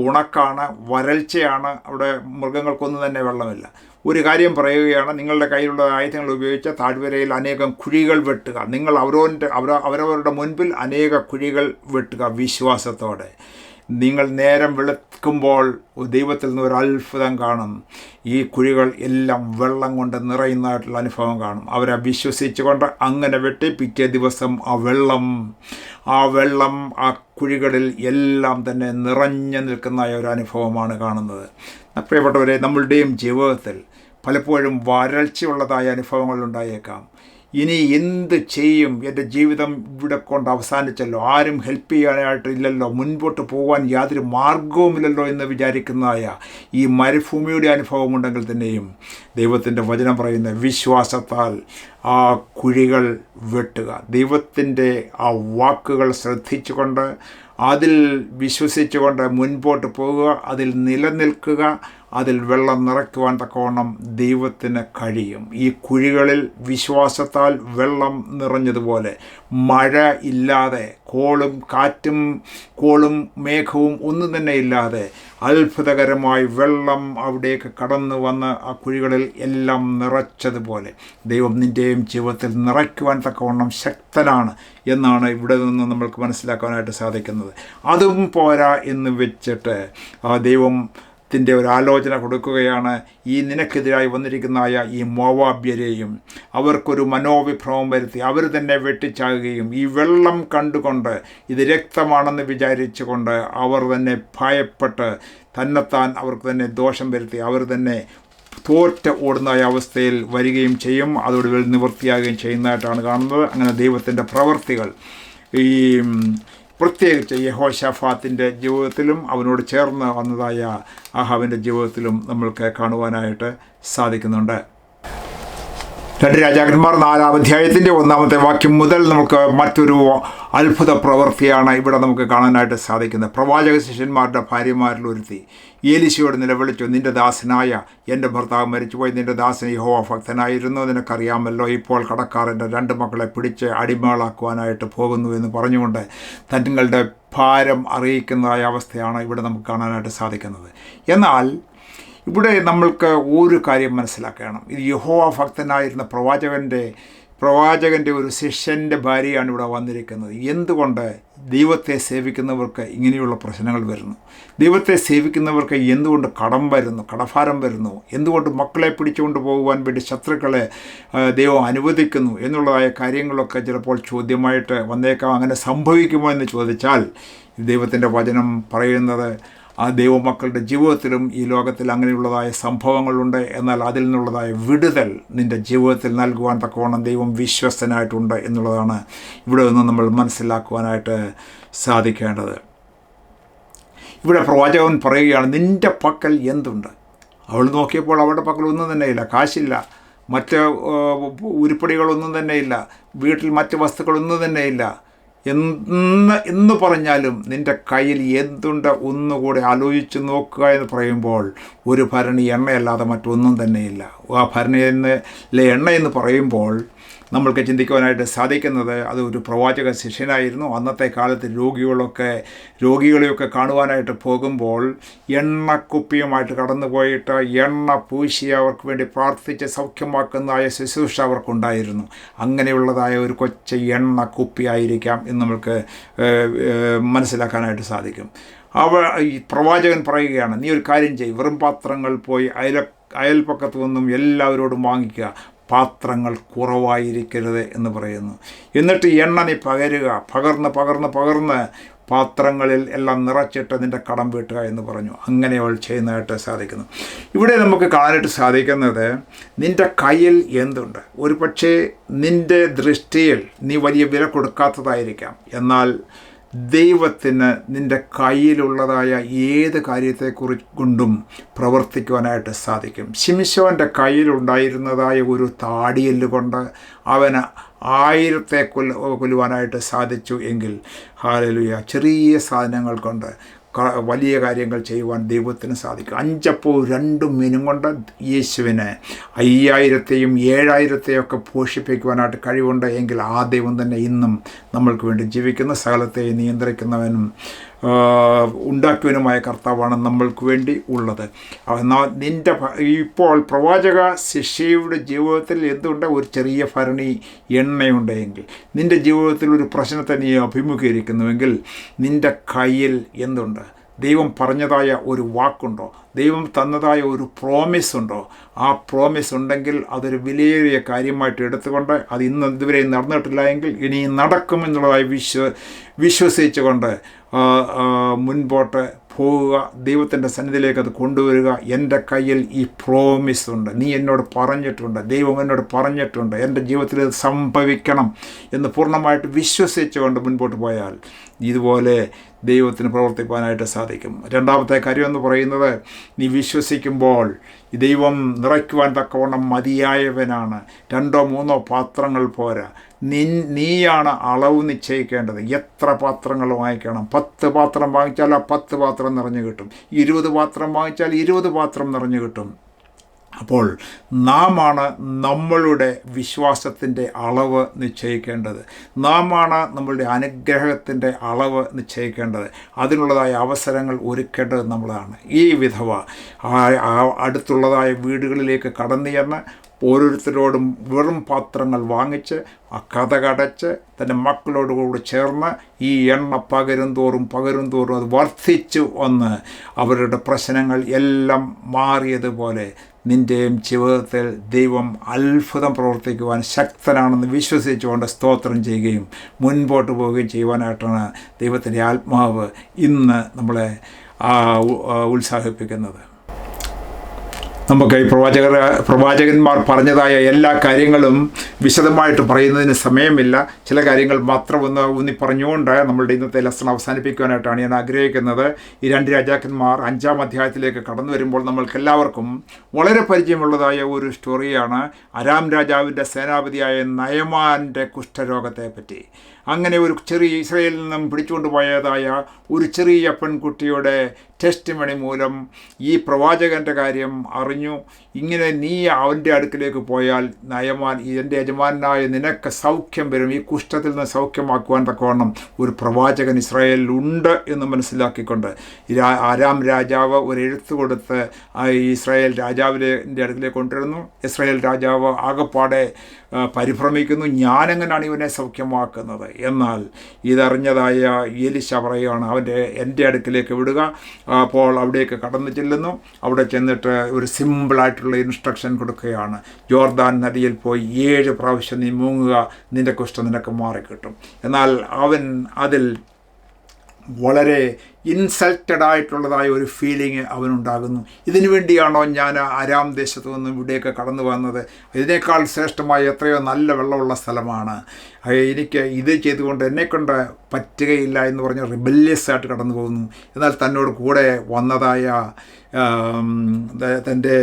ഉണക്കാണ്, വരൾച്ചയാണ്, അവിടെ മൃഗങ്ങൾക്കൊന്നും തന്നെ വെള്ളമില്ല. ഒരു കാര്യം പറയുകയാണ്, നിങ്ങളുടെ കയ്യിലുള്ള ആയുധങ്ങൾ ഉപയോഗിച്ച് താഴ്വരയിൽ അനേകം കുഴികൾ വെട്ടുക. നിങ്ങൾ അവരവരുടെ മുൻപിൽ അനേക കുഴികൾ വെട്ടുക വിശ്വാസത്തോടെ. നിങ്ങൾ നേരം വെളുക്കുമ്പോൾ ദൈവത്തിൽ നിന്ന് ഒരു അത്ഭുതം കാണും. ഈ കുഴികൾ എല്ലാം വെള്ളം കൊണ്ട് നിറയുന്നതായിട്ടുള്ള അനുഭവം കാണും. അവരെ വിശ്വസിച്ചുകൊണ്ട് അങ്ങനെ വെട്ടി പിറ്റേ ദിവസം ആ വെള്ളം ആ കുഴികളിൽ എല്ലാം തന്നെ നിറഞ്ഞു നിൽക്കുന്ന ഒരു അനുഭവമാണ് കാണുന്നത്. പ്രിയപ്പെട്ടവരെ, നമ്മളുടെയും ജീവിതത്തിൽ പലപ്പോഴും വരൾച്ചയുള്ളതായ അനുഭവങ്ങൾ ഉണ്ടായേക്കാം. ഇനി എന്ത് ചെയ്യും, എൻ്റെ ജീവിതം ഇവിടെ കൊണ്ട് അവസാനിച്ചല്ലോ, ആരും ഹെൽപ്പ് ചെയ്യാനായിട്ടില്ലല്ലോ, മുൻപോട്ട് പോകാൻ യാതൊരു മാർഗവുമില്ലല്ലോ എന്ന് വിചാരിക്കുന്നതായ ഈ മരുഭൂമിയുടെ അനുഭവമുണ്ടെങ്കിൽ തന്നെയും ദൈവത്തിൻ്റെ വചനം പറയുന്ന വിശ്വാസത്താൽ ആ കുഴികൾ വെട്ടുക. ദൈവത്തിൻ്റെ ആ വാക്കുകൾ ശ്രദ്ധിച്ചുകൊണ്ട് അതിൽ വിശ്വസിച്ചുകൊണ്ട് മുൻപോട്ട് പോകുക, അതിൽ നിലനിൽക്കുക, അതിൽ വെള്ളം നിറയ്ക്കുവാൻ തക്കവണ്ണം ദൈവത്തിന് കഴിയും. ഈ കുഴികളിൽ വിശ്വാസത്താൽ വെള്ളം നിറഞ്ഞതുപോലെ മഴ ഇല്ലാതെ, കാറ്റും കോളും മേഘവും ഒന്നും തന്നെ ഇല്ലാതെ അത്ഭുതകരമായി വെള്ളം അവിടേക്ക് കടന്നു വന്ന് ആ കുഴികളിൽ എല്ലാം നിറച്ചതുപോലെ ദൈവം നിൻ്റെയും ജീവിതത്തിൽ നിറയ്ക്കുവാൻ തക്കവണ്ണം ശക്തനാണ് എന്നാണ് ഇവിടെ നിന്ന് നമ്മൾക്ക് മനസ്സിലാക്കാനായിട്ട് സാധിക്കുന്നത്. അതും പോരാ എന്ന് വെച്ചിട്ട് ദൈവത്തിൻ്റെ ഒരു ആലോചന കൊടുക്കുകയാണ്. ഈ നിനക്കെതിരായി വന്നിരിക്കുന്നതായ ഈ മോവാബ്യരെയും അവർക്കൊരു മനോവിഭ്രമം വരുത്തി അവർ തന്നെ വെട്ടിച്ചാകുകയും ഈ വെള്ളം കണ്ടുകൊണ്ട് ഇത് രക്തമാണെന്ന് വിചാരിച്ചുകൊണ്ട് അവർ തന്നെ ഭയപ്പെട്ട് തന്നെത്താൻ അവർക്ക് തന്നെ ദോഷം വരുത്തി അവർ തന്നെ ഓടുന്ന അവസ്ഥയിൽ വരികയും ചെയ്യും. അതോടുകൂടി നിവൃത്തിയാകുകയും ചെയ്യുന്നതായിട്ടാണ് കാണുന്നത്. അങ്ങനെ ദൈവത്തിൻ്റെ പ്രവൃത്തികൾ ഈ പ്രത്യേകിച്ച് യഹോശാഫാത്തിൻ്റെ ജീവിതത്തിലും അവനോട് ചേർന്ന് വന്നതായ ആഹാബിൻ്റെ ജീവിതത്തിലും നമ്മൾക്ക് കാണുവാനായിട്ട് സാധിക്കുന്നുണ്ട്. 2 രാജാക്കന്മാർ 4-ാം അധ്യായത്തിൻ്റെ 1-ാമത്തെ വാക്യം മുതൽ നമുക്ക് മറ്റൊരു അത്ഭുത പ്രവൃത്തിയാണ് ഇവിടെ നമുക്ക് കാണാനായിട്ട് സാധിക്കുന്നത്. പ്രവാചക ശിഷ്യന്മാരുടെ ഭാര്യമാരിൽ ഒരുത്തി ഏലീശയോട് നിലവിളിച്ചു, നിൻ്റെ ദാസനായ എൻ്റെ ഭർത്താവ് മരിച്ചുപോയി, നിൻ്റെ ദാസൻ യഹോവ ഭക്തനായിരുന്നു, നിനക്കറിയാമല്ലോ, ഇപ്പോൾ കടക്കാർ എൻ്റെ 2 മക്കളെ പിടിച്ച് അടിമകളാക്കുവാനായിട്ട് പോകുന്നു എന്ന് പറഞ്ഞുകൊണ്ട് തങ്ങളുടെ ഭാരം അറിയിക്കുന്നതായ അവസ്ഥയാണ് ഇവിടെ നമുക്ക് കാണാനായിട്ട് സാധിക്കുന്നത്. എന്നാൽ ഇവിടെ നമ്മൾക്ക് ഒരു കാര്യം മനസ്സിലാക്കണം. ഇത് യഹോവ ഭക്തനായിരുന്ന പ്രവാചകൻ്റെ ഒരു ശിഷ്യൻ്റെ ഭാര്യയാണ് ഇവിടെ വന്നിരിക്കുന്നത്. എന്തുകൊണ്ട് ദൈവത്തെ സേവിക്കുന്നവർക്ക് ഇങ്ങനെയുള്ള പ്രശ്നങ്ങൾ വരുന്നു? ദൈവത്തെ സേവിക്കുന്നവർക്ക് എന്തുകൊണ്ട് കടഭാരം വരുന്നു? എന്തുകൊണ്ട് മക്കളെ പിടിച്ചുകൊണ്ട് പോകുവാൻ വേണ്ടി ശത്രുക്കളെ ദൈവം അനുവദിക്കുന്നു എന്നുള്ളതായ കാര്യങ്ങളൊക്കെ ചിലപ്പോൾ ചോദ്യമായിട്ട് വന്നേക്കാം. അങ്ങനെ സംഭവിക്കുമോ എന്ന് ചോദിച്ചാൽ ദൈവത്തിൻ്റെ വചനം പറയുന്നത് ആ ദൈവമക്കളുടെ ജീവിതത്തിലും ഈ ലോകത്തിൽ അങ്ങനെയുള്ളതായ സംഭവങ്ങളുണ്ട്. എന്നാൽ അതിൽ നിന്നുള്ളതായ വിടുതൽ നിൻ്റെ ജീവിതത്തിൽ നൽകുവാൻ തക്കവണ്ണം ദൈവം വിശ്വസ്തനായിട്ടുണ്ട് എന്നുള്ളതാണ് ഇവിടെ നിന്ന് നമ്മൾ മനസ്സിലാക്കുവാനായിട്ട് സാധിക്കേണ്ടത്. ഇവിടെ പ്രവാചകൻ പറയുകയാണ്, നിൻ്റെ പക്കൽ എന്തുണ്ട്? അവൾ നോക്കിയപ്പോൾ അവളുടെ പക്കൽ ഒന്നും തന്നെയില്ല, കാശില്ല, മറ്റ് ഉരുപ്പടികളൊന്നും തന്നെയില്ല, വീട്ടിൽ മറ്റ് വസ്തുക്കളൊന്നും തന്നെയില്ല. എന്ന് പറഞ്ഞാലും നിൻ്റെ കയ്യിൽ എന്തുണ്ട് ഒന്നുകൂടെ ആലോചിച്ച് നോക്കുക എന്ന് പറയുമ്പോൾ ഒരു ഭരണി എണ്ണയല്ലാതെ മറ്റൊന്നും തന്നെയില്ല. ആ ഭരണിയിലെ എണ്ണ എന്ന് പറയുമ്പോൾ നമ്മൾക്ക് ചിന്തിക്കുവാനായിട്ട് സാധിക്കുന്നത് അത് ഒരു പ്രവാചക ശിഷ്യനായിരുന്നു. അന്നത്തെ കാലത്ത് രോഗികളെയൊക്കെ കാണുവാനായിട്ട് പോകുമ്പോൾ എണ്ണക്കുപ്പിയുമായിട്ട് കടന്നു പോയിട്ട് എണ്ണ പൂശി അവർക്ക് വേണ്ടി പ്രാർത്ഥിച്ച് സൗഖ്യമാക്കുന്നതായ ശുശ്രൂഷ അവർക്കുണ്ടായിരുന്നു. അങ്ങനെയുള്ളതായ ഒരു കൊച്ചു എണ്ണ കുപ്പിയായിരിക്കാം എന്ന് നമുക്ക് മനസ്സിലാക്കാനായിട്ട് സാധിക്കും. ഈ പ്രവാചകൻ പറയുകയാണ്, നീ ഒരു കാര്യം ചെയ്യ്, വെറും പാത്രങ്ങൾ പോയി അയൽപ്പക്കത്തു നിന്നും എല്ലാവരോടും വാങ്ങിക്കുക, പാത്രങ്ങൾ കുറവായിരിക്കരുത് എന്ന് പറയുന്നു. എന്നിട്ട് എണ്ണ നീ പകർന്ന് പാത്രങ്ങളിൽ എല്ലാം നിറച്ചിട്ട് നിൻ്റെ കടം വീട്ടുക എന്ന് പറഞ്ഞു. അങ്ങനെ അവൾ ചെയ്യുന്നതായിട്ട് സാധിക്കുന്നു. ഇവിടെ നമുക്ക് കാണാനായിട്ട് സാധിക്കുന്നത് നിൻ്റെ കയ്യിൽ എന്തുണ്ട്. ഒരു പക്ഷേ നിൻ്റെ ദൃഷ്ടിയിൽ നീ വലിയ വില കൊടുക്കാത്തതായിരിക്കാം. എന്നാൽ ദൈവത്തിന് നിൻ്റെ കയ്യിലുള്ളതായ ഏത് കാര്യത്തെക്കുറിച്ചും പ്രവർത്തിക്കുവാനായിട്ട് സാധിക്കും. ശിംശോൻ്റെ കയ്യിലുണ്ടായിരുന്നതായ ഒരു താടിയെല്ല് കൊണ്ട് അവന് 1000 കൊല്ലുവാനായിട്ട് സാധിച്ചു എങ്കിൽ ഹല്ലേലൂയ, ചെറിയ സാധനങ്ങൾ കൊണ്ട് വലിയ കാര്യങ്ങൾ ചെയ്യുവാൻ ദൈവത്തിന് സാധിക്കും. 5 അപ്പവും 2 മീനും കൊണ്ട് യേശുവിനെ 5000-ത്തെയും 7000-ത്തെയൊക്കെ പോഷിപ്പിക്കുവാനായിട്ട് കഴിവുണ്ട് എങ്കിൽ ആ ദൈവം തന്നെ ഇന്നും നമ്മൾക്ക് വേണ്ടി ജീവിക്കുന്ന, സകലത്തെ നിയന്ത്രിക്കുന്നവനും ഉണ്ടാക്കിയവനുമായ കർത്താവാണ് നമ്മൾക്ക് വേണ്ടി ഉള്ളത്. എന്നാൽ ഇപ്പോൾ പ്രവാചക ശിഷ്യയുടെ ജീവിതത്തിൽ എന്തുണ്ട്? ഒരു ചെറിയ ഭരണി എണ്ണയുണ്ടെങ്കിൽ, നിൻ്റെ ജീവിതത്തിൽ ഒരു പ്രശ്നത്തെ നീ അഭിമുഖീകരിക്കുന്നുവെങ്കിൽ നിൻ്റെ കയ്യിൽ എന്തുണ്ട്? ദൈവം പറഞ്ഞതായ ഒരു വാക്കുണ്ടോ? ദൈവം തന്നതായ ഒരു പ്രോമിസ് ഉണ്ടോ? ആ പ്രോമിസ് ഉണ്ടെങ്കിൽ അതൊരു വിലയേറിയ കാര്യമായിട്ട് എടുത്തുകൊണ്ട് അത് ഇതുവരെ നടന്നിട്ടില്ല എങ്കിൽ ഇനി നടക്കുമെന്നുള്ളതായി വിശ്വസിച്ചുകൊണ്ട് മുൻപോട്ട് പോവുക, ദൈവത്തിൻ്റെ സന്നിധിയിലേക്ക് അത് കൊണ്ടുവരിക. എൻ്റെ കയ്യിൽ ഈ പ്രോമിസ് ഉണ്ട്, നീ എന്നോട് പറഞ്ഞിട്ടുണ്ട്, ദൈവം എന്നോട് പറഞ്ഞിട്ടുണ്ട്, എൻ്റെ ജീവിതത്തിൽ ഇത് സംഭവിക്കണം എന്ന് പൂർണ്ണമായിട്ട് വിശ്വസിച്ചുകൊണ്ട് മുൻപോട്ട് പോയാൽ ഇതുപോലെ ദൈവത്തിന് പ്രവർത്തിക്കാനായിട്ട് സാധിക്കും. രണ്ടാമത്തെ കാര്യം എന്ന് പറയുന്നത്, നീ വിശ്വസിക്കുമ്പോൾ ദൈവം നിറയ്ക്കുവാൻ തക്കവണ്ണം മതിയായവനാണ്. 2 or 3 പാത്രങ്ങൾ പോരാ, നീയാണ് അളവ് നിശ്ചയിക്കേണ്ടത്. എത്ര പാത്രങ്ങൾ വാങ്ങിക്കണം? 10 പാത്രം വാങ്ങിച്ചാൽ ആ 10 പാത്രം നിറഞ്ഞു കിട്ടും. 20 പാത്രം വാങ്ങിച്ചാൽ 20 പാത്രം നിറഞ്ഞു കിട്ടും. അപ്പോൾ നാമാണ് നമ്മളുടെ വിശ്വാസത്തിൻ്റെ അളവ് നിശ്ചയിക്കേണ്ടത്. നാമാണ് നമ്മളുടെ അനുഗ്രഹത്തിൻ്റെ അളവ് നിശ്ചയിക്കേണ്ടത്. അതിനുള്ളതായ അവസരങ്ങൾ ഒരുക്കേണ്ടത് നമ്മളാണ്. ഈ വിധവ അടുത്തുള്ളതായ വീടുകളിലേക്ക് കടന്നു ചെന്ന് ഓരോരുത്തരോടും വെറും പാത്രങ്ങൾ വാങ്ങിച്ച് ആ കടച്ച് തൻ്റെ മക്കളോടുകൂടി ചേർന്ന് ഈ എണ്ണ പകരും തോറും അത് വർദ്ധിച്ചു വന്ന് അവരുടെ പ്രശ്നങ്ങൾ എല്ലാം മാറിയതുപോലെ നിൻ്റെയും ജീവിതത്തിൽ ദൈവം അത്ഭുതം പ്രവർത്തിക്കുവാൻ ശക്തനാണെന്ന് വിശ്വസിച്ചുകൊണ്ട് സ്തോത്രം ചെയ്യുകയും മുൻപോട്ട് പോവുകയും ചെയ്യുവാനായിട്ടാണ് ദൈവത്തിൻ്റെ ആത്മാവ് ഇന്ന് നമ്മളെ ഉത്സാഹിപ്പിക്കുന്നത്. നമുക്ക് ഈ പ്രവാചകന്മാർ പറഞ്ഞതായ എല്ലാ കാര്യങ്ങളും വിശദമായിട്ട് പറയുന്നതിന് സമയമില്ല. ചില കാര്യങ്ങൾ മാത്രം ഊന്നി പറഞ്ഞുകൊണ്ട് നമ്മളുടെ ഇന്നത്തെ ലെസൺ അവസാനിപ്പിക്കുവാനായിട്ടാണ് ഞാൻ ആഗ്രഹിക്കുന്നത്. ഈ 2 രാജാക്കന്മാർ 5-ാം അധ്യായത്തിലേക്ക് കടന്നു വരുമ്പോൾ നമ്മൾക്കെല്ലാവർക്കും വളരെ പരിചയമുള്ളതായ ഒരു സ്റ്റോറിയാണ് അരാം രാജാവിൻ്റെ സേനാപതിയായ നയമാൻ്റെ കുഷ്ഠരോഗത്തെ പറ്റി. അങ്ങനെ ഒരു ചെറിയ ഇസ്രായേലിൽ നിന്നും പിടിച്ചുകൊണ്ട് പോയതായ ഒരു ചെറിയ പെൺകുട്ടിയുടെ ടെസ്റ്റ് മണി മൂലം ഈ പ്രവാചകൻ്റെ കാര്യം അറിഞ്ഞു. ഇങ്ങനെ നീ അവൻ്റെ അടുക്കിലേക്ക് പോയാൽ നയമാൻ, എൻ്റെ യജമാനായ നിനക്ക് സൗഖ്യം വരും, ഈ കുഷ്ഠത്തിൽ നിന്ന് സൗഖ്യമാക്കുവാൻ തക്കവണ്ണം ഒരു പ്രവാചകൻ ഇസ്രായേലിലുണ്ട് എന്ന് മനസ്സിലാക്കിക്കൊണ്ട് അരാം രാജാവ് ഒരു എഴുത്ത് കൊടുത്ത് ഇസ്രായേൽ രാജാവിൻ്റെ അടുക്കിലേക്ക് കൊണ്ടുവരുന്നു. ഇസ്രായേൽ രാജാവ് ആകപ്പാടെ പരിഭ്രമിക്കുന്നു, ഞാനെങ്ങനെയാണ് ഇവനെ സൗഖ്യമാക്കുന്നത്? എന്നാൽ ഇതറിഞ്ഞതായ എലീശ പറയുകയാണ്, എൻ്റെ അടുക്കിലേക്ക് വിടുക. അപ്പോൾ അവിടേക്ക് കടന്നു ചെല്ലുന്നു. അവിടെ ചെന്നിട്ട് ഒരു സിമ്പിളായിട്ടുള്ള ഇൻസ്ട്രക്ഷൻ കൊടുക്കുകയാണ്. ജോർദാൻ നദിയിൽ പോയി 7 പ്രാവശ്യം നീ മുങ്ങുക, നിൻ്റെ കുഷ്ഠം നിനക്ക് മാറിക്കിട്ടും. എന്നാൽ അവൻ അതിൽ വളരെ ഇൻസൾട്ടഡ് ആയിട്ടുള്ളതായ ഒരു ഫീലിംഗ് അവനുണ്ടാകുന്നു. ഇതിനു വേണ്ടിയാണോ ഞാൻ അരാം ദേശത്തു നിന്നും ഇവിടെയൊക്കെ കടന്നു വന്നത്? ഇതിനേക്കാൾ ശ്രേഷ്ഠമായ എത്രയോ നല്ല വെള്ളമുള്ള സ്ഥലമാണ്. എനിക്ക് ഇത് ചെയ്തുകൊണ്ട് എന്നെക്കൊണ്ട് പറ്റുകയില്ല എന്ന് പറഞ്ഞ് റിബല്യസ് ആയിട്ട് കടന്നു പോകുന്നു. എന്നാൽ തന്നോട് കൂടെ വന്നതായ തൻ്റെ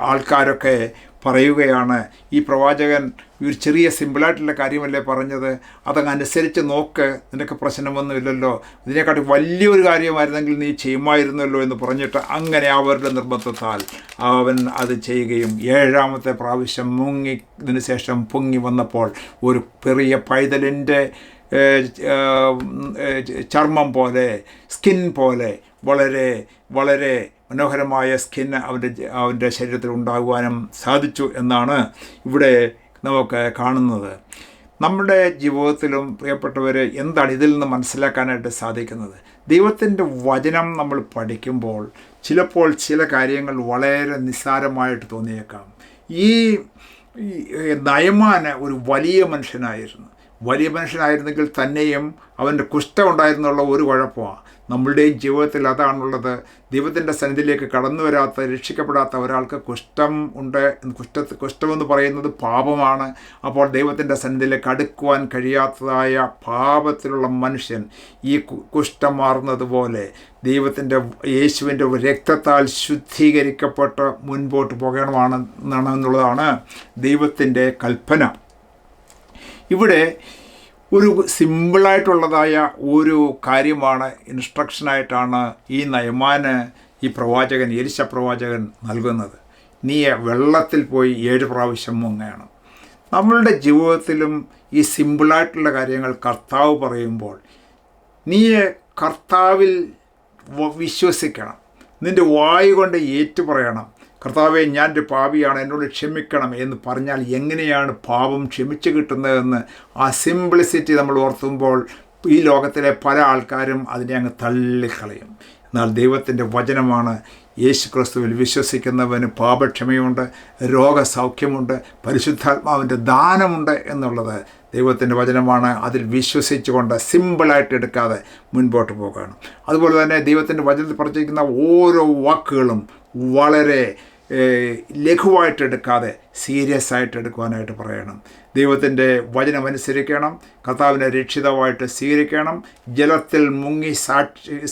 ആൾക്കാരൊക്കെ പറയുകയാണ്, ഈ പ്രവാചകൻ ഒരു ചെറിയ സിമ്പിളായിട്ടുള്ള കാര്യമല്ലേ പറഞ്ഞത്, അതങ്ങ് അനുസരിച്ച് നോക്ക്, നിനക്ക് പ്രശ്നമൊന്നുമില്ലല്ലോ, ഇതിനെക്കാട്ടി വലിയൊരു കാര്യമായിരുന്നെങ്കിൽ നീ ചെയ്യുമായിരുന്നല്ലോ എന്ന് പറഞ്ഞിട്ട് അങ്ങനെ അവരുടെ നിർബന്ധത്താൽ അവൻ അത് ചെയ്യുകയും 7-ാമത്തെ പ്രാവശ്യം മുങ്ങിയതിന് ശേഷം പൊങ്ങി വന്നപ്പോൾ ഒരു ചെറിയ പൈതലിൻ്റെ ചർമ്മം പോലെ, സ്കിൻ പോലെ വളരെ വളരെ മനോഹരമായ സ്കിൻ അവൻ്റെ ശരീരത്തിൽ ഉണ്ടാകുവാനും സാധിച്ചു എന്നാണ് ഇവിടെ നമുക്ക് കാണുന്നത്. നമ്മുടെ ജീവിതത്തിലും പ്രിയപ്പെട്ടവർ എന്താണ് ഇതിൽ നിന്ന് മനസ്സിലാക്കാനായിട്ട് സാധിക്കുന്നത്? ദൈവത്തിൻ്റെ വചനം നമ്മൾ പഠിക്കുമ്പോൾ ചിലപ്പോൾ ചില കാര്യങ്ങൾ വളരെ നിസ്സാരമായിട്ട് തോന്നിയേക്കാം. ഈ നയമാന് ഒരു വലിയ മനുഷ്യനായിരുന്നെങ്കിൽ തന്നെയും അവൻ്റെ കുഷ്ഠം ഉണ്ടായിരുന്നുള്ള ഒരു കുഴപ്പമാണ്. നമ്മളുടെയും ജീവിതത്തിൽ അതാണുള്ളത്. ദൈവത്തിൻ്റെ സന്നിധിയിലേക്ക് കടന്നു വരാത്ത, രക്ഷിക്കപ്പെടാത്ത ഒരാൾക്ക് കുഷ്ഠം ഉണ്ട്. കുഷ്ഠമെന്ന് പറയുന്നത് പാപമാണ്. അപ്പോൾ ദൈവത്തിൻ്റെ സന്നിധിയിലേക്ക് അടുക്കുവാൻ കഴിയാത്തതായ പാപത്തിലുള്ള മനുഷ്യൻ ഈ കുഷ്ഠം മാറുന്നത് ദൈവത്തിൻ്റെ യേശുവിൻ്റെ രക്തത്താൽ ശുദ്ധീകരിക്കപ്പെട്ട് മുൻപോട്ട് പോകണമെന്നുള്ളതാണ് ദൈവത്തിൻ്റെ കൽപ്പന. ഇവിടെ ഒരു സിമ്പിളായിട്ടുള്ളതായ ഒരു കാര്യമാണ്, ഇൻസ്ട്രക്ഷനായിട്ടാണ് ഈ നയമാന് ഈ പ്രവാചകൻ എലീശ പ്രവാചകൻ നൽകുന്നത്. നീ വെള്ളത്തിൽ പോയി 7 പ്രാവശ്യം മുങ്ങണം. നമ്മളുടെ ജീവിതത്തിലും ഈ സിമ്പിളായിട്ടുള്ള കാര്യങ്ങൾ കർത്താവ് പറയുമ്പോൾ നീ കർത്താവിൽ വിശ്വസിക്കണം, നിൻ്റെ വായു കൊണ്ട് ഏറ്റുപറയണം, കർത്താവെ ഞാനൊരു പാപിയാണ്, എന്നോട് ക്ഷമിക്കണം എന്ന് പറഞ്ഞാൽ എങ്ങനെയാണ് പാപം ക്ഷമിച്ചു കിട്ടുന്നതെന്ന് ആ സിംപ്ലിസിറ്റി നമ്മൾ ഓർത്തുമ്പോൾ ഈ ലോകത്തിലെ പല ആൾക്കാരും അതിനെ അങ്ങ് തള്ളിക്കളയും. എന്നാൽ ദൈവത്തിൻ്റെ വചനമാണ്, യേശു ക്രിസ്തുവിൽ വിശ്വസിക്കുന്നവന് പാപക്ഷമയുണ്ട്, രോഗസൗഖ്യമുണ്ട്, പരിശുദ്ധാത്മാവിൻ്റെ ദാനമുണ്ട് എന്നുള്ളത് ദൈവത്തിൻ്റെ വചനമാണ്. അതിൽ വിശ്വസിച്ചുകൊണ്ട് സിമ്പിളായിട്ട് എടുക്കാതെ മുൻപോട്ട് പോകുകയാണ്. അതുപോലെ തന്നെ ദൈവത്തിൻ്റെ വചനത്തിൽ പറഞ്ഞിരിക്കുന്ന ഓരോ വാക്കുകളും വളരെ ലഘുവായിട്ട് എടുക്കാതെ സീരിയസ് ആയിട്ട് എടുക്കുവാനായിട്ട് പറയണം. ദൈവത്തിൻ്റെ വചനമനുസരിക്കണം, കർത്താവിനെ രക്ഷിതമായിട്ട് സ്വീകരിക്കണം, ജലത്തിൽ മുങ്ങി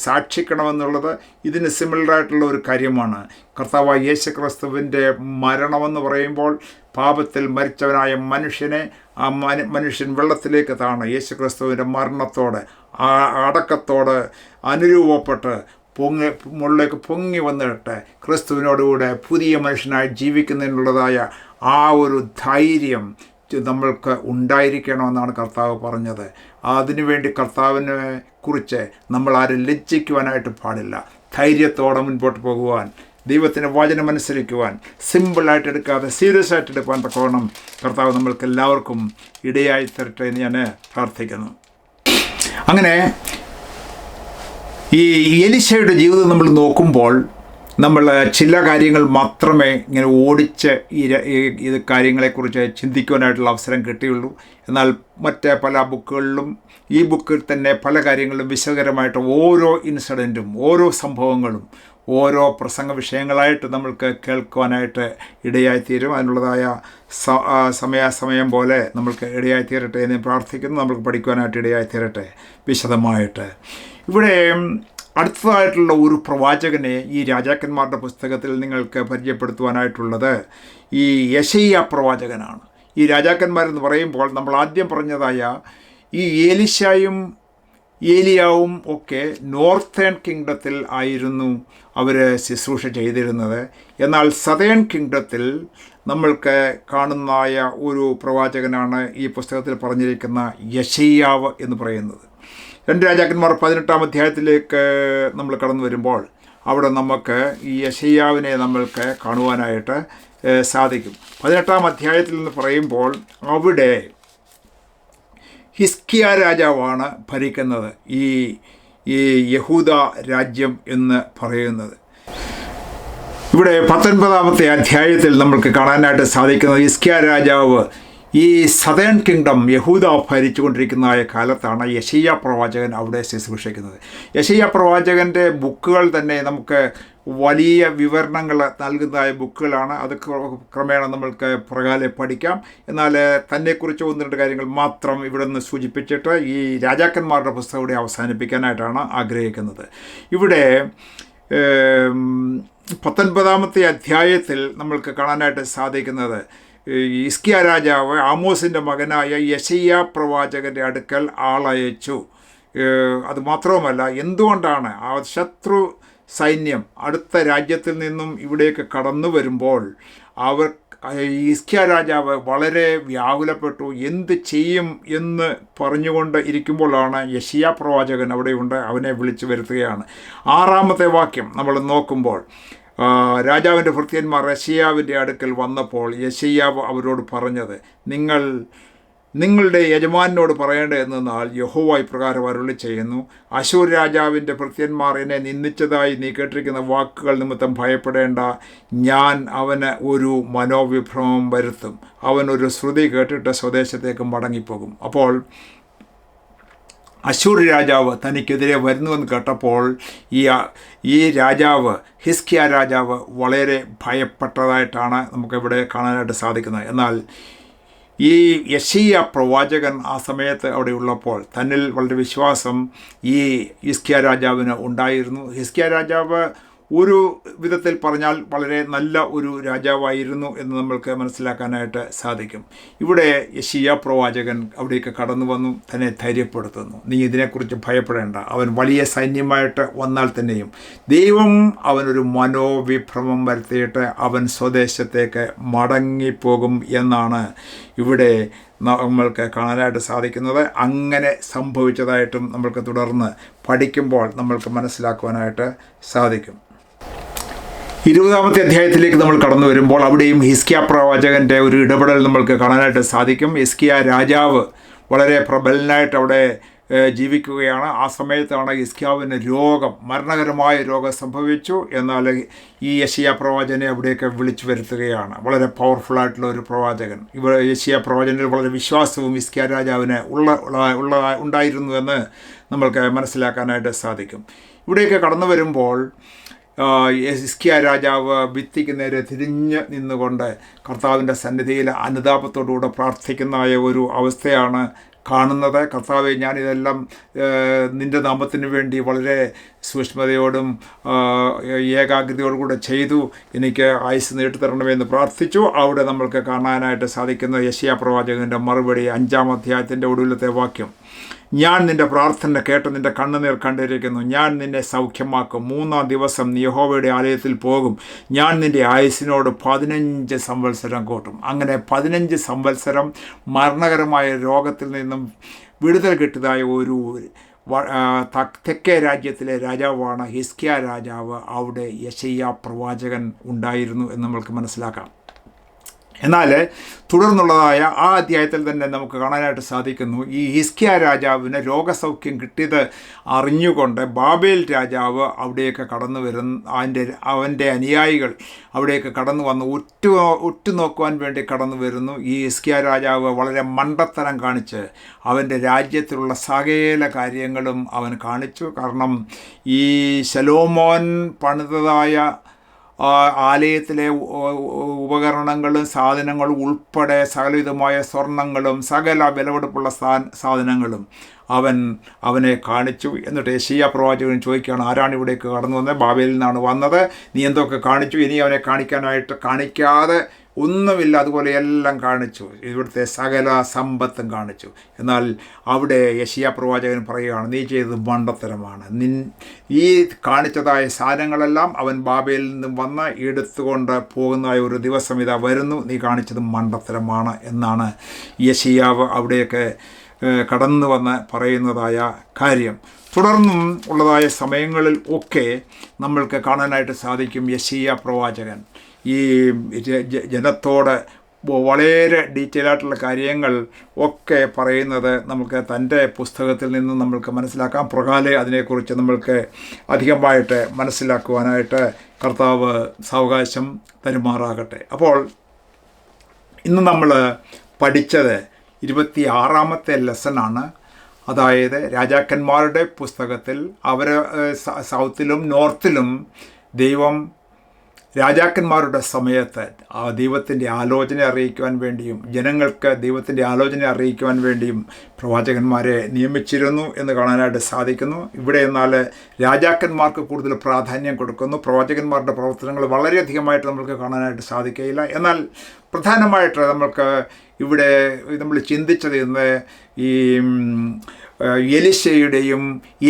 സാക്ഷിക്കണമെന്നുള്ളത് ഇതിന് സിമിലറായിട്ടുള്ള ഒരു കാര്യമാണ്. കർത്താവായ യേശു ക്രിസ്തുവിൻ്റെ മരണമെന്ന് പറയുമ്പോൾ പാപത്തിൽ മരിച്ചവനായ മനുഷ്യനെ ആ മനുഷ്യൻ വെള്ളത്തിലേക്ക് താണ് യേശു ക്രിസ്തുവിൻ്റെ മരണത്തോട് അടക്കത്തോട് അനുരൂപപ്പെട്ട് മുകളിലേക്ക് പൊങ്ങി വന്നിട്ട് ക്രിസ്തുവിനോടുകൂടെ പുതിയ മനുഷ്യനായി ജീവിക്കുന്നതിനുള്ളതായ ആ ഒരു ധൈര്യം നമ്മൾക്ക് ഉണ്ടായിരിക്കണമെന്നാണ് കർത്താവ് പറഞ്ഞത്. അതിനുവേണ്ടി കർത്താവിനെ കുറിച്ച് നമ്മൾ ആരും ലജ്ജിക്കുവാനായിട്ട് പാടില്ല. ധൈര്യത്തോടെ മുൻപോട്ട് പോകുവാൻ, ദൈവത്തിൻ്റെ വചനമനുസരിക്കുവാൻ, സിമ്പിളായിട്ട് എടുക്കാതെ സീരിയസ് ആയിട്ട് എടുക്കാൻ തക്കവണ്ണം കർത്താവ് നമ്മൾക്ക് എല്ലാവർക്കും ഇടയായി തരട്ടെ എന്ന് ഞാൻ പ്രാർത്ഥിക്കുന്നു. അങ്ങനെ ഈ എലീശയുടെ ജീവിതം നമ്മൾ നോക്കുമ്പോൾ നമ്മൾ ചില കാര്യങ്ങൾ മാത്രമേ ഇങ്ങനെ ഓടിച്ച് ഇത് കാര്യങ്ങളെക്കുറിച്ച് ചിന്തിക്കുവാനായിട്ടുള്ള അവസരം കിട്ടിയുള്ളൂ. എന്നാൽ മറ്റ് പല ബുക്കുകളിലും ഈ ബുക്കിൽ തന്നെ പല കാര്യങ്ങളും വിശദകരമായിട്ട് ഓരോ ഇൻസിഡൻറ്റും ഓരോ സംഭവങ്ങളും ഓരോ പ്രസംഗ വിഷയങ്ങളായിട്ട് നമ്മൾക്ക് കേൾക്കുവാനായിട്ട് ഇടയായിത്തീരും. അതിനുള്ളതായ സമയാസമയം പോലെ നമ്മൾക്ക് ഇടയായിത്തീരട്ടെ എന്ന് പ്രാർത്ഥിക്കുന്നു. നമ്മൾക്ക് പഠിക്കുവാനായിട്ട് ഇടയായിത്തീരട്ടെ വിശദമായിട്ട്. ഇവിടെ അടുത്തതായിട്ടുള്ള ഒരു പ്രവാചകനെ ഈ രാജാക്കന്മാരുടെ പുസ്തകത്തിൽ നിങ്ങൾക്ക് പരിചയപ്പെടുത്തുവാനായിട്ടുള്ളത് ഈ യെശയ്യാ പ്രവാചകനാണ്. ഈ രാജാക്കന്മാരെന്ന് പറയുമ്പോൾ നമ്മൾ ആദ്യം പറഞ്ഞതായ ഈ ഏലീശായും ഏലിയാവും ഒക്കെ നോർത്തേൺ കിങ്ഡത്തിൽ ആയിരുന്നു അവർ ശുശ്രൂഷ ചെയ്തിരുന്നത്. എന്നാൽ സതേൺ കിങ്ഡത്തിൽ നമ്മൾക്ക് കാണുന്നതായ ഒരു പ്രവാചകനാണ് ഈ പുസ്തകത്തിൽ പറഞ്ഞിരിക്കുന്ന യെശയ്യാവ് എന്ന് പറയുന്നത്. 2 രാജാക്കന്മാർ 18-ാം അധ്യായത്തിലേക്ക് നമ്മൾ കടന്നു വരുമ്പോൾ അവിടെ നമുക്ക് ഈ യെശയ്യാവിനെ നമ്മൾക്ക് കാണുവാനായിട്ട് സാധിക്കും. 18-ാം അധ്യായത്തിൽ നിന്ന് പറയുമ്പോൾ അവിടെ ഹിസ്കിയ രാജാവാണ് ഭരിക്കുന്നത് ഈ യഹൂദ രാജ്യം എന്ന് പറയുന്നത്. ഇവിടെ 19-ാമത്തെ അധ്യായത്തിൽ നമുക്ക് കാണാനായിട്ട് സാധിക്കുന്നത് ഹിസ്കിയ രാജാവ് ഈ സതേൺ കിങ്ഡം യഹൂദ ഭരിച്ചുകൊണ്ടിരിക്കുന്ന കാലത്താണ് യെശയ്യാ പ്രവാചകൻ അവിടെ ശുശ്രൂഷിക്കുന്നത്. യെശയ്യാ പ്രവാചകൻ്റെ ബുക്കുകൾ തന്നെ നമുക്ക് വലിയ വിവരണങ്ങൾ നൽകുന്നതായ ബുക്കുകളാണ്. അത് ക്രമേണ നമ്മൾക്ക് പ്രകാലെ പഠിക്കാം. എന്നാൽ തന്നെക്കുറിച്ച് 1-2 കാര്യങ്ങൾ മാത്രം ഇവിടെ നിന്ന് സൂചിപ്പിച്ചിട്ട് ഈ രാജാക്കന്മാരുടെ പുസ്തകം ഇവിടെ അവസാനിപ്പിക്കാനായിട്ടാണ് ആഗ്രഹിക്കുന്നത്. ഇവിടെ 19-ാമത്തെ അധ്യായത്തിൽ നമ്മൾക്ക് കാണാനായിട്ട് സാധിക്കുന്നത് ഹിസ്കിയ രാജാവ് ആമോസിൻ്റെ മകനായ യെശയ്യാ പ്രവാചകൻ്റെ അടുക്കൽ ആളയച്ചു. അതുമാത്രവുമല്ല, എന്തുകൊണ്ടാണ് ആ ശത്രു സൈന്യം അടുത്ത രാജ്യത്തിൽ നിന്നും ഇവിടേക്ക് കടന്നു വരുമ്പോൾ ഹിസ്കിയ രാജാവ് വളരെ വ്യാകുലപ്പെട്ടു. എന്ത് ചെയ്യും എന്ന് പറഞ്ഞുകൊണ്ട് ഇരിക്കുമ്പോഴാണ് യെശയ്യാ പ്രവാചകൻ അവിടെയുണ്ട്. അവനെ വിളിച്ചു വരുത്തുകയാണ്. 6-ാമത്തെ വാക്യം നമ്മൾ നോക്കുമ്പോൾ രാജാവിൻ്റെ ഭൃത്യന്മാർ യെശയ്യാവിൻ്റെ അടുക്കൽ വന്നപ്പോൾ യെശയ്യാവ് അവരോട് പറഞ്ഞത്, നിങ്ങളുടെ യജമാനോട് പറയേണ്ടതെന്നാൽ യഹോവ ഇപ്രകാരം അരുളി ചെയ്യുന്നു, അശൂർ രാജാവിൻ്റെ ഭൃത്യന്മാർ എന്നെ നിന്ദിച്ചതായി നീ കേട്ടിരിക്കുന്ന വാക്കുകൾ നിമിത്തം ഭയപ്പെടേണ്ട. ഞാൻ അവന് ഒരു മനോവിഭ്രമം വരുത്തും. അവനൊരു ശ്രുതി കേട്ടിട്ട് സ്വദേശത്തേക്ക് മടങ്ങിപ്പോകും. അപ്പോൾ അശൂർ രാജാവ് തനിക്കെതിരെ വരുന്നുവെന്ന് കേട്ടപ്പോൾ ഈ രാജാവ് ഹിസ്കിയ രാജാവ് വളരെ ഭയപ്പെട്ടതായിട്ടാണ് നമുക്കിവിടെ കാണാനായിട്ട് സാധിക്കുന്നത്. എന്നാൽ ഈ യെശയ്യാ പ്രവാചകൻ ആ സമയത്ത് അവിടെ ഉള്ളപ്പോൾ തന്നിൽ വളരെ വിശ്വാസം ഈ ഹിസ്കിയ രാജാവിന് ഉണ്ടായിരുന്നു. ഹിസ്കിയ രാജാവ് ഒരു വിധത്തിൽ പറഞ്ഞാൽ വളരെ നല്ല ഒരു രാജാവായിരുന്നു എന്ന് നമ്മൾക്ക് മനസ്സിലാക്കാനായിട്ട് സാധിക്കും. ഇവിടെ യെശയ്യാ പ്രവാചകൻ അവിടേക്ക് കടന്നു വന്നു, തന്നെ ധൈര്യപ്പെടുത്തുന്നു. നീ ഇതിനെക്കുറിച്ച് ഭയപ്പെടേണ്ട, അവൻ വലിയ സൈന്യമായിട്ട് വന്നാൽ തന്നെയും ദൈവം അവനൊരു മനോവിഭ്രമം വരുത്തിയിട്ട് അവൻ സ്വദേശത്തേക്ക് മടങ്ങിപ്പോകും എന്നാണ് ഇവിടെ നമ്മൾക്ക് കാണാനായിട്ട് സാധിക്കുന്നത്. അങ്ങനെ സംഭവിച്ചതായിട്ടും നമ്മൾക്ക് തുടർന്ന് പഠിക്കുമ്പോൾ നമ്മൾക്ക് മനസ്സിലാക്കുവാനായിട്ട് സാധിക്കും. 20-ാമത്തെ അധ്യായത്തിലേക്ക് നമ്മൾ കടന്നു വരുമ്പോൾ അവിടെയും ഹിസ്കിയ പ്രവാചകൻ്റെ ഒരു ഇടപെടൽ നമ്മൾക്ക് കാണാനായിട്ട് സാധിക്കും. ഹിസ്കിയ രാജാവ് വളരെ പ്രബലനായിട്ട് അവിടെ ജീവിക്കുകയാണ്. ആ സമയത്താണ് ഹിസ്കിയാവിന് മരണകരമായ രോഗം സംഭവിച്ചു. എന്നാൽ ഈ യെശയ്യാ പ്രവാചകനെ അവിടേക്ക് വിളിച്ചു വരുത്തുകയാണ്. വളരെ പവർഫുള്ളായിട്ടുള്ള ഒരു പ്രവാചകൻ. യെശയ്യാ പ്രവാചകനിൽ വളരെ വിശ്വാസവും ഹിസ്കിയ രാജാവിന് ഉണ്ടായിരുന്നു എന്ന് നമ്മൾക്ക് മനസ്സിലാക്കാനായിട്ട് സാധിക്കും. ഇവിടേക്ക് കടന്നു വരുമ്പോൾ ഹിസ്കിയ രാജാവ് ഭിത്തിക്ക് നേരെ തിരിഞ്ഞ് നിന്നുകൊണ്ട് കർത്താവിൻ്റെ സന്നിധിയിൽ അനുതാപത്തോടുകൂടെ പ്രാർത്ഥിക്കുന്ന ഒരു അവസ്ഥയാണ് കാണുന്നത്. കർത്താവെ, ഞാനിതെല്ലാം നിൻ്റെ നാമത്തിന് വേണ്ടി വളരെ സൂക്ഷ്മതയോടും ഏകാഗ്രതയോടും കൂടെ ചെയ്തു, എനിക്ക് ആയുസ് നീട്ടിത്തരണമെന്ന് പ്രാർത്ഥിച്ചു. അവിടെ നമ്മൾക്ക് കാണാനായിട്ട് സാധിക്കുന്ന യെശയ്യാ പ്രവാചകൻ്റെ മറുപടി 5-ാം അധ്യായത്തിൻ്റെ ഒടുവിലത്തെ വാക്യം: ഞാൻ നിൻ്റെ പ്രാർത്ഥന കേട്ട് നിൻ്റെ കണ്ണുനീർ കണ്ടിരിക്കുന്നു. ഞാൻ നിന്നെ സൗഖ്യമാക്കും. 3-ാം ദിവസം നീ യഹോവയുടെ ആലയത്തിൽ പോകും. ഞാൻ നിൻ്റെ ആയുസ്സിനോട് 15 സംവത്സരം കൂട്ടും. അങ്ങനെ 15 സംവത്സരം മരണകരമായ രോഗത്തിൽ നിന്നും വിടുതൽ കിട്ടിയതായ ഒരു തെക്കേ രാജ്യത്തിലെ രാജാവാണ് ഹിസ്കിയ രാജാവ്. അവിടെ യെശയ്യാ പ്രവാചകൻ ഉണ്ടായിരുന്നു എന്ന് നമ്മൾക്ക് മനസ്സിലാക്കാം. എന്നാൽ തുടർന്നുള്ളതായ ആ അധ്യായത്തിൽ തന്നെ നമുക്ക് കാണാനായിട്ട് സാധിക്കുന്നു, ഈ ഹിസ്കിയ രാജാവിന് രോഗസൗഖ്യം കിട്ടിയത് അറിഞ്ഞുകൊണ്ട് ബാബേൽ രാജാവ് അവിടേക്ക് കടന്നു അവൻ്റെ അനുയായികൾ അവിടേക്ക് കടന്നു വന്ന് ഉറ്റുനോക്കുവാൻ വേണ്ടി കടന്നു വരുന്നു. ഈ ഹിസ്കിയ രാജാവ് വളരെ മണ്ടത്തരം കാണിച്ച് അവൻ്റെ രാജ്യത്തിലുള്ള സകല കാര്യങ്ങളും അവൻ കാണിച്ചു. കാരണം ഈ ശലോമോൻ പണിതതായ ആലയത്തിലെ ഉപകരണങ്ങളും സാധനങ്ങളും ഉൾപ്പെടെ സകലവിധമായ സ്വർണങ്ങളും സകല വിലപിടിപ്പുള്ള സാധനങ്ങളും അവനെ കാണിച്ചു. എന്നിട്ട് യെശയ്യാ പ്രവാചകൻ ചോദിക്കുകയാണ്, ആരാണ് ഇവിടേക്ക് കടന്നു വന്നത്? ബാബേലിൽ നിന്നാണ് വന്നത്. നീ എന്തൊക്കെ കാണിച്ചു? ഇനി അവനെ കാണിക്കാതെ ഒന്നുമില്ല, അതുപോലെ എല്ലാം കാണിച്ചു. ഇവിടുത്തെ സകല സമ്പത്തും കാണിച്ചു. എന്നാൽ അവിടെ യെശയ്യാ പ്രവാചകൻ പറയുകയാണ്, നീ ചെയ്തത് മണ്ടത്തരമാണ്. ഈ കാണിച്ചതായ സാധനങ്ങളെല്ലാം അവൻ ബാബേലിൽ നിന്നും വന്ന് എടുത്തുകൊണ്ട് പോകുന്നതായ ഒരു ദിവസം ഇതാ വരുന്നു. നീ കാണിച്ചത് മണ്ടത്തരമാണ് എന്നാണ് യെശയ്യാവ് അവിടെയൊക്കെ കടന്നു വന്ന് പറയുന്നതായ കാര്യം. തുടർന്നും ഉള്ളതായ സമയങ്ങളിൽ ഒക്കെ നമ്മൾക്ക് കാണാനായിട്ട് സാധിക്കും യെശയ്യാ പ്രവാചകൻ ഈ ജനത്തോട് വളരെ ഡീറ്റെയിൽ ആയിട്ടുള്ള കാര്യങ്ങൾ ഒക്കെ പറയുന്നത് നമുക്ക് തൻ്റെ പുസ്തകത്തിൽ നിന്ന് നമ്മൾക്ക് മനസ്സിലാക്കാം. പ്രകാലെ അതിനെക്കുറിച്ച് നമ്മൾക്ക് അധികമായിട്ട് മനസ്സിലാക്കുവാനായിട്ട് കർത്താവ് സാവകാശം തരുമാറാകട്ടെ. അപ്പോൾ ഇന്ന് നമ്മൾ പഠിച്ചത് 26-ാമത്തെ ലെസണാണ്. അതായത് രാജാക്കന്മാരുടെ പുസ്തകത്തിൽ സൗത്തിലും നോർത്തിലും ദൈവം രാജാക്കന്മാരുടെ സമയത്ത് ദൈവത്തിൻ്റെ ആലോചന അറിയിക്കുവാൻ വേണ്ടിയും ജനങ്ങൾക്ക് ദൈവത്തിൻ്റെ ആലോചന അറിയിക്കുവാൻ വേണ്ടിയും പ്രവാചകന്മാരെ നിയമിച്ചിരുന്നു എന്ന് കാണാനായിട്ട് സാധിക്കുന്നു. ഇവിടെ എന്നാൽ രാജാക്കന്മാർക്ക് കൂടുതൽ പ്രാധാന്യം കൊടുക്കുന്നു. പ്രവാചകന്മാരുടെ പ്രവർത്തനങ്ങൾ വളരെയധികമായിട്ട് നമുക്ക് കാണാനായിട്ട് സാധിക്കുകയില്ല. എന്നാൽ പ്രധാനമായിട്ട് നമുക്ക് ഇവിടെ നമ്മൾ ചിന്തിച്ചത് ഇന്ന് ഈ എലിശയുടെയും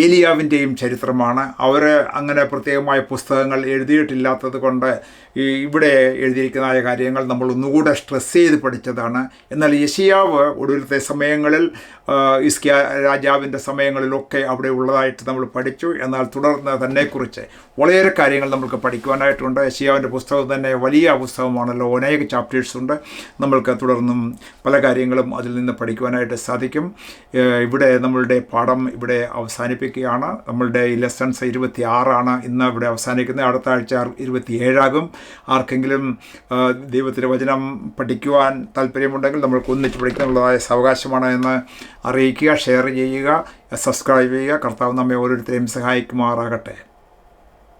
ഏലിയാവിൻ്റെയും ചരിത്രമാണ്. അവർ അങ്ങനെ പ്രത്യേകമായ പുസ്തകങ്ങൾ എഴുതിയിട്ടില്ലാത്തത് കൊണ്ട് ഇവിടെ എഴുതിയിരിക്കുന്നതായ കാര്യങ്ങൾ നമ്മൾ ഒന്നുകൂടെ സ്ട്രെസ് ചെയ്ത് പഠിച്ചതാണ്. എന്നാൽ യെശയ്യാവ് ഒടുവിലത്തെ സമയങ്ങളിൽ ഹിസ്കിയ രാജാവിൻ്റെ സമയങ്ങളിലൊക്കെ അവിടെ ഉള്ളതായിട്ട് നമ്മൾ പഠിച്ചു. എന്നാൽ തുടർന്ന് തന്നെക്കുറിച്ച് വളരെയേറെ കാര്യങ്ങൾ നമുക്ക് പഠിക്കുവാനായിട്ടുണ്ട്. യെശയ്യാവിൻ്റെ പുസ്തകം തന്നെ വലിയ പുസ്തകമാണല്ലോ, അനേക ചാപ്റ്റേഴ്സ് ഉണ്ട്. നമ്മൾക്ക് തുടർന്നും പല കാര്യങ്ങളും അതിൽ നിന്ന് പഠിക്കുവാനായിട്ട് സാധിക്കും. ഇവിടെ നമ്മളുടെ പാഠം ഇവിടെ അവസാനിപ്പിക്കുകയാണ്. നമ്മളുടെ ഈ ലെസൺസ് 26 ഇന്ന് ഇവിടെ അവസാനിക്കുന്നത്. അടുത്ത ആഴ്ച 27 ആർക്കെങ്കിലും ദൈവത്തിൻ്റെ വചനം പഠിക്കുവാൻ താല്പര്യമുണ്ടെങ്കിൽ നമ്മൾക്ക് ഒന്നിച്ച് പഠിക്കാനുള്ളതായ അവകാശമാണ് എന്ന് അറിയിക്കുക. ഷെയർ ചെയ്യുക, സബ്സ്ക്രൈബ് ചെയ്യുക. കർത്താവ് നമ്മെ ഓരോരുത്തരെയും സഹായിക്കുമാറാകട്ടെ.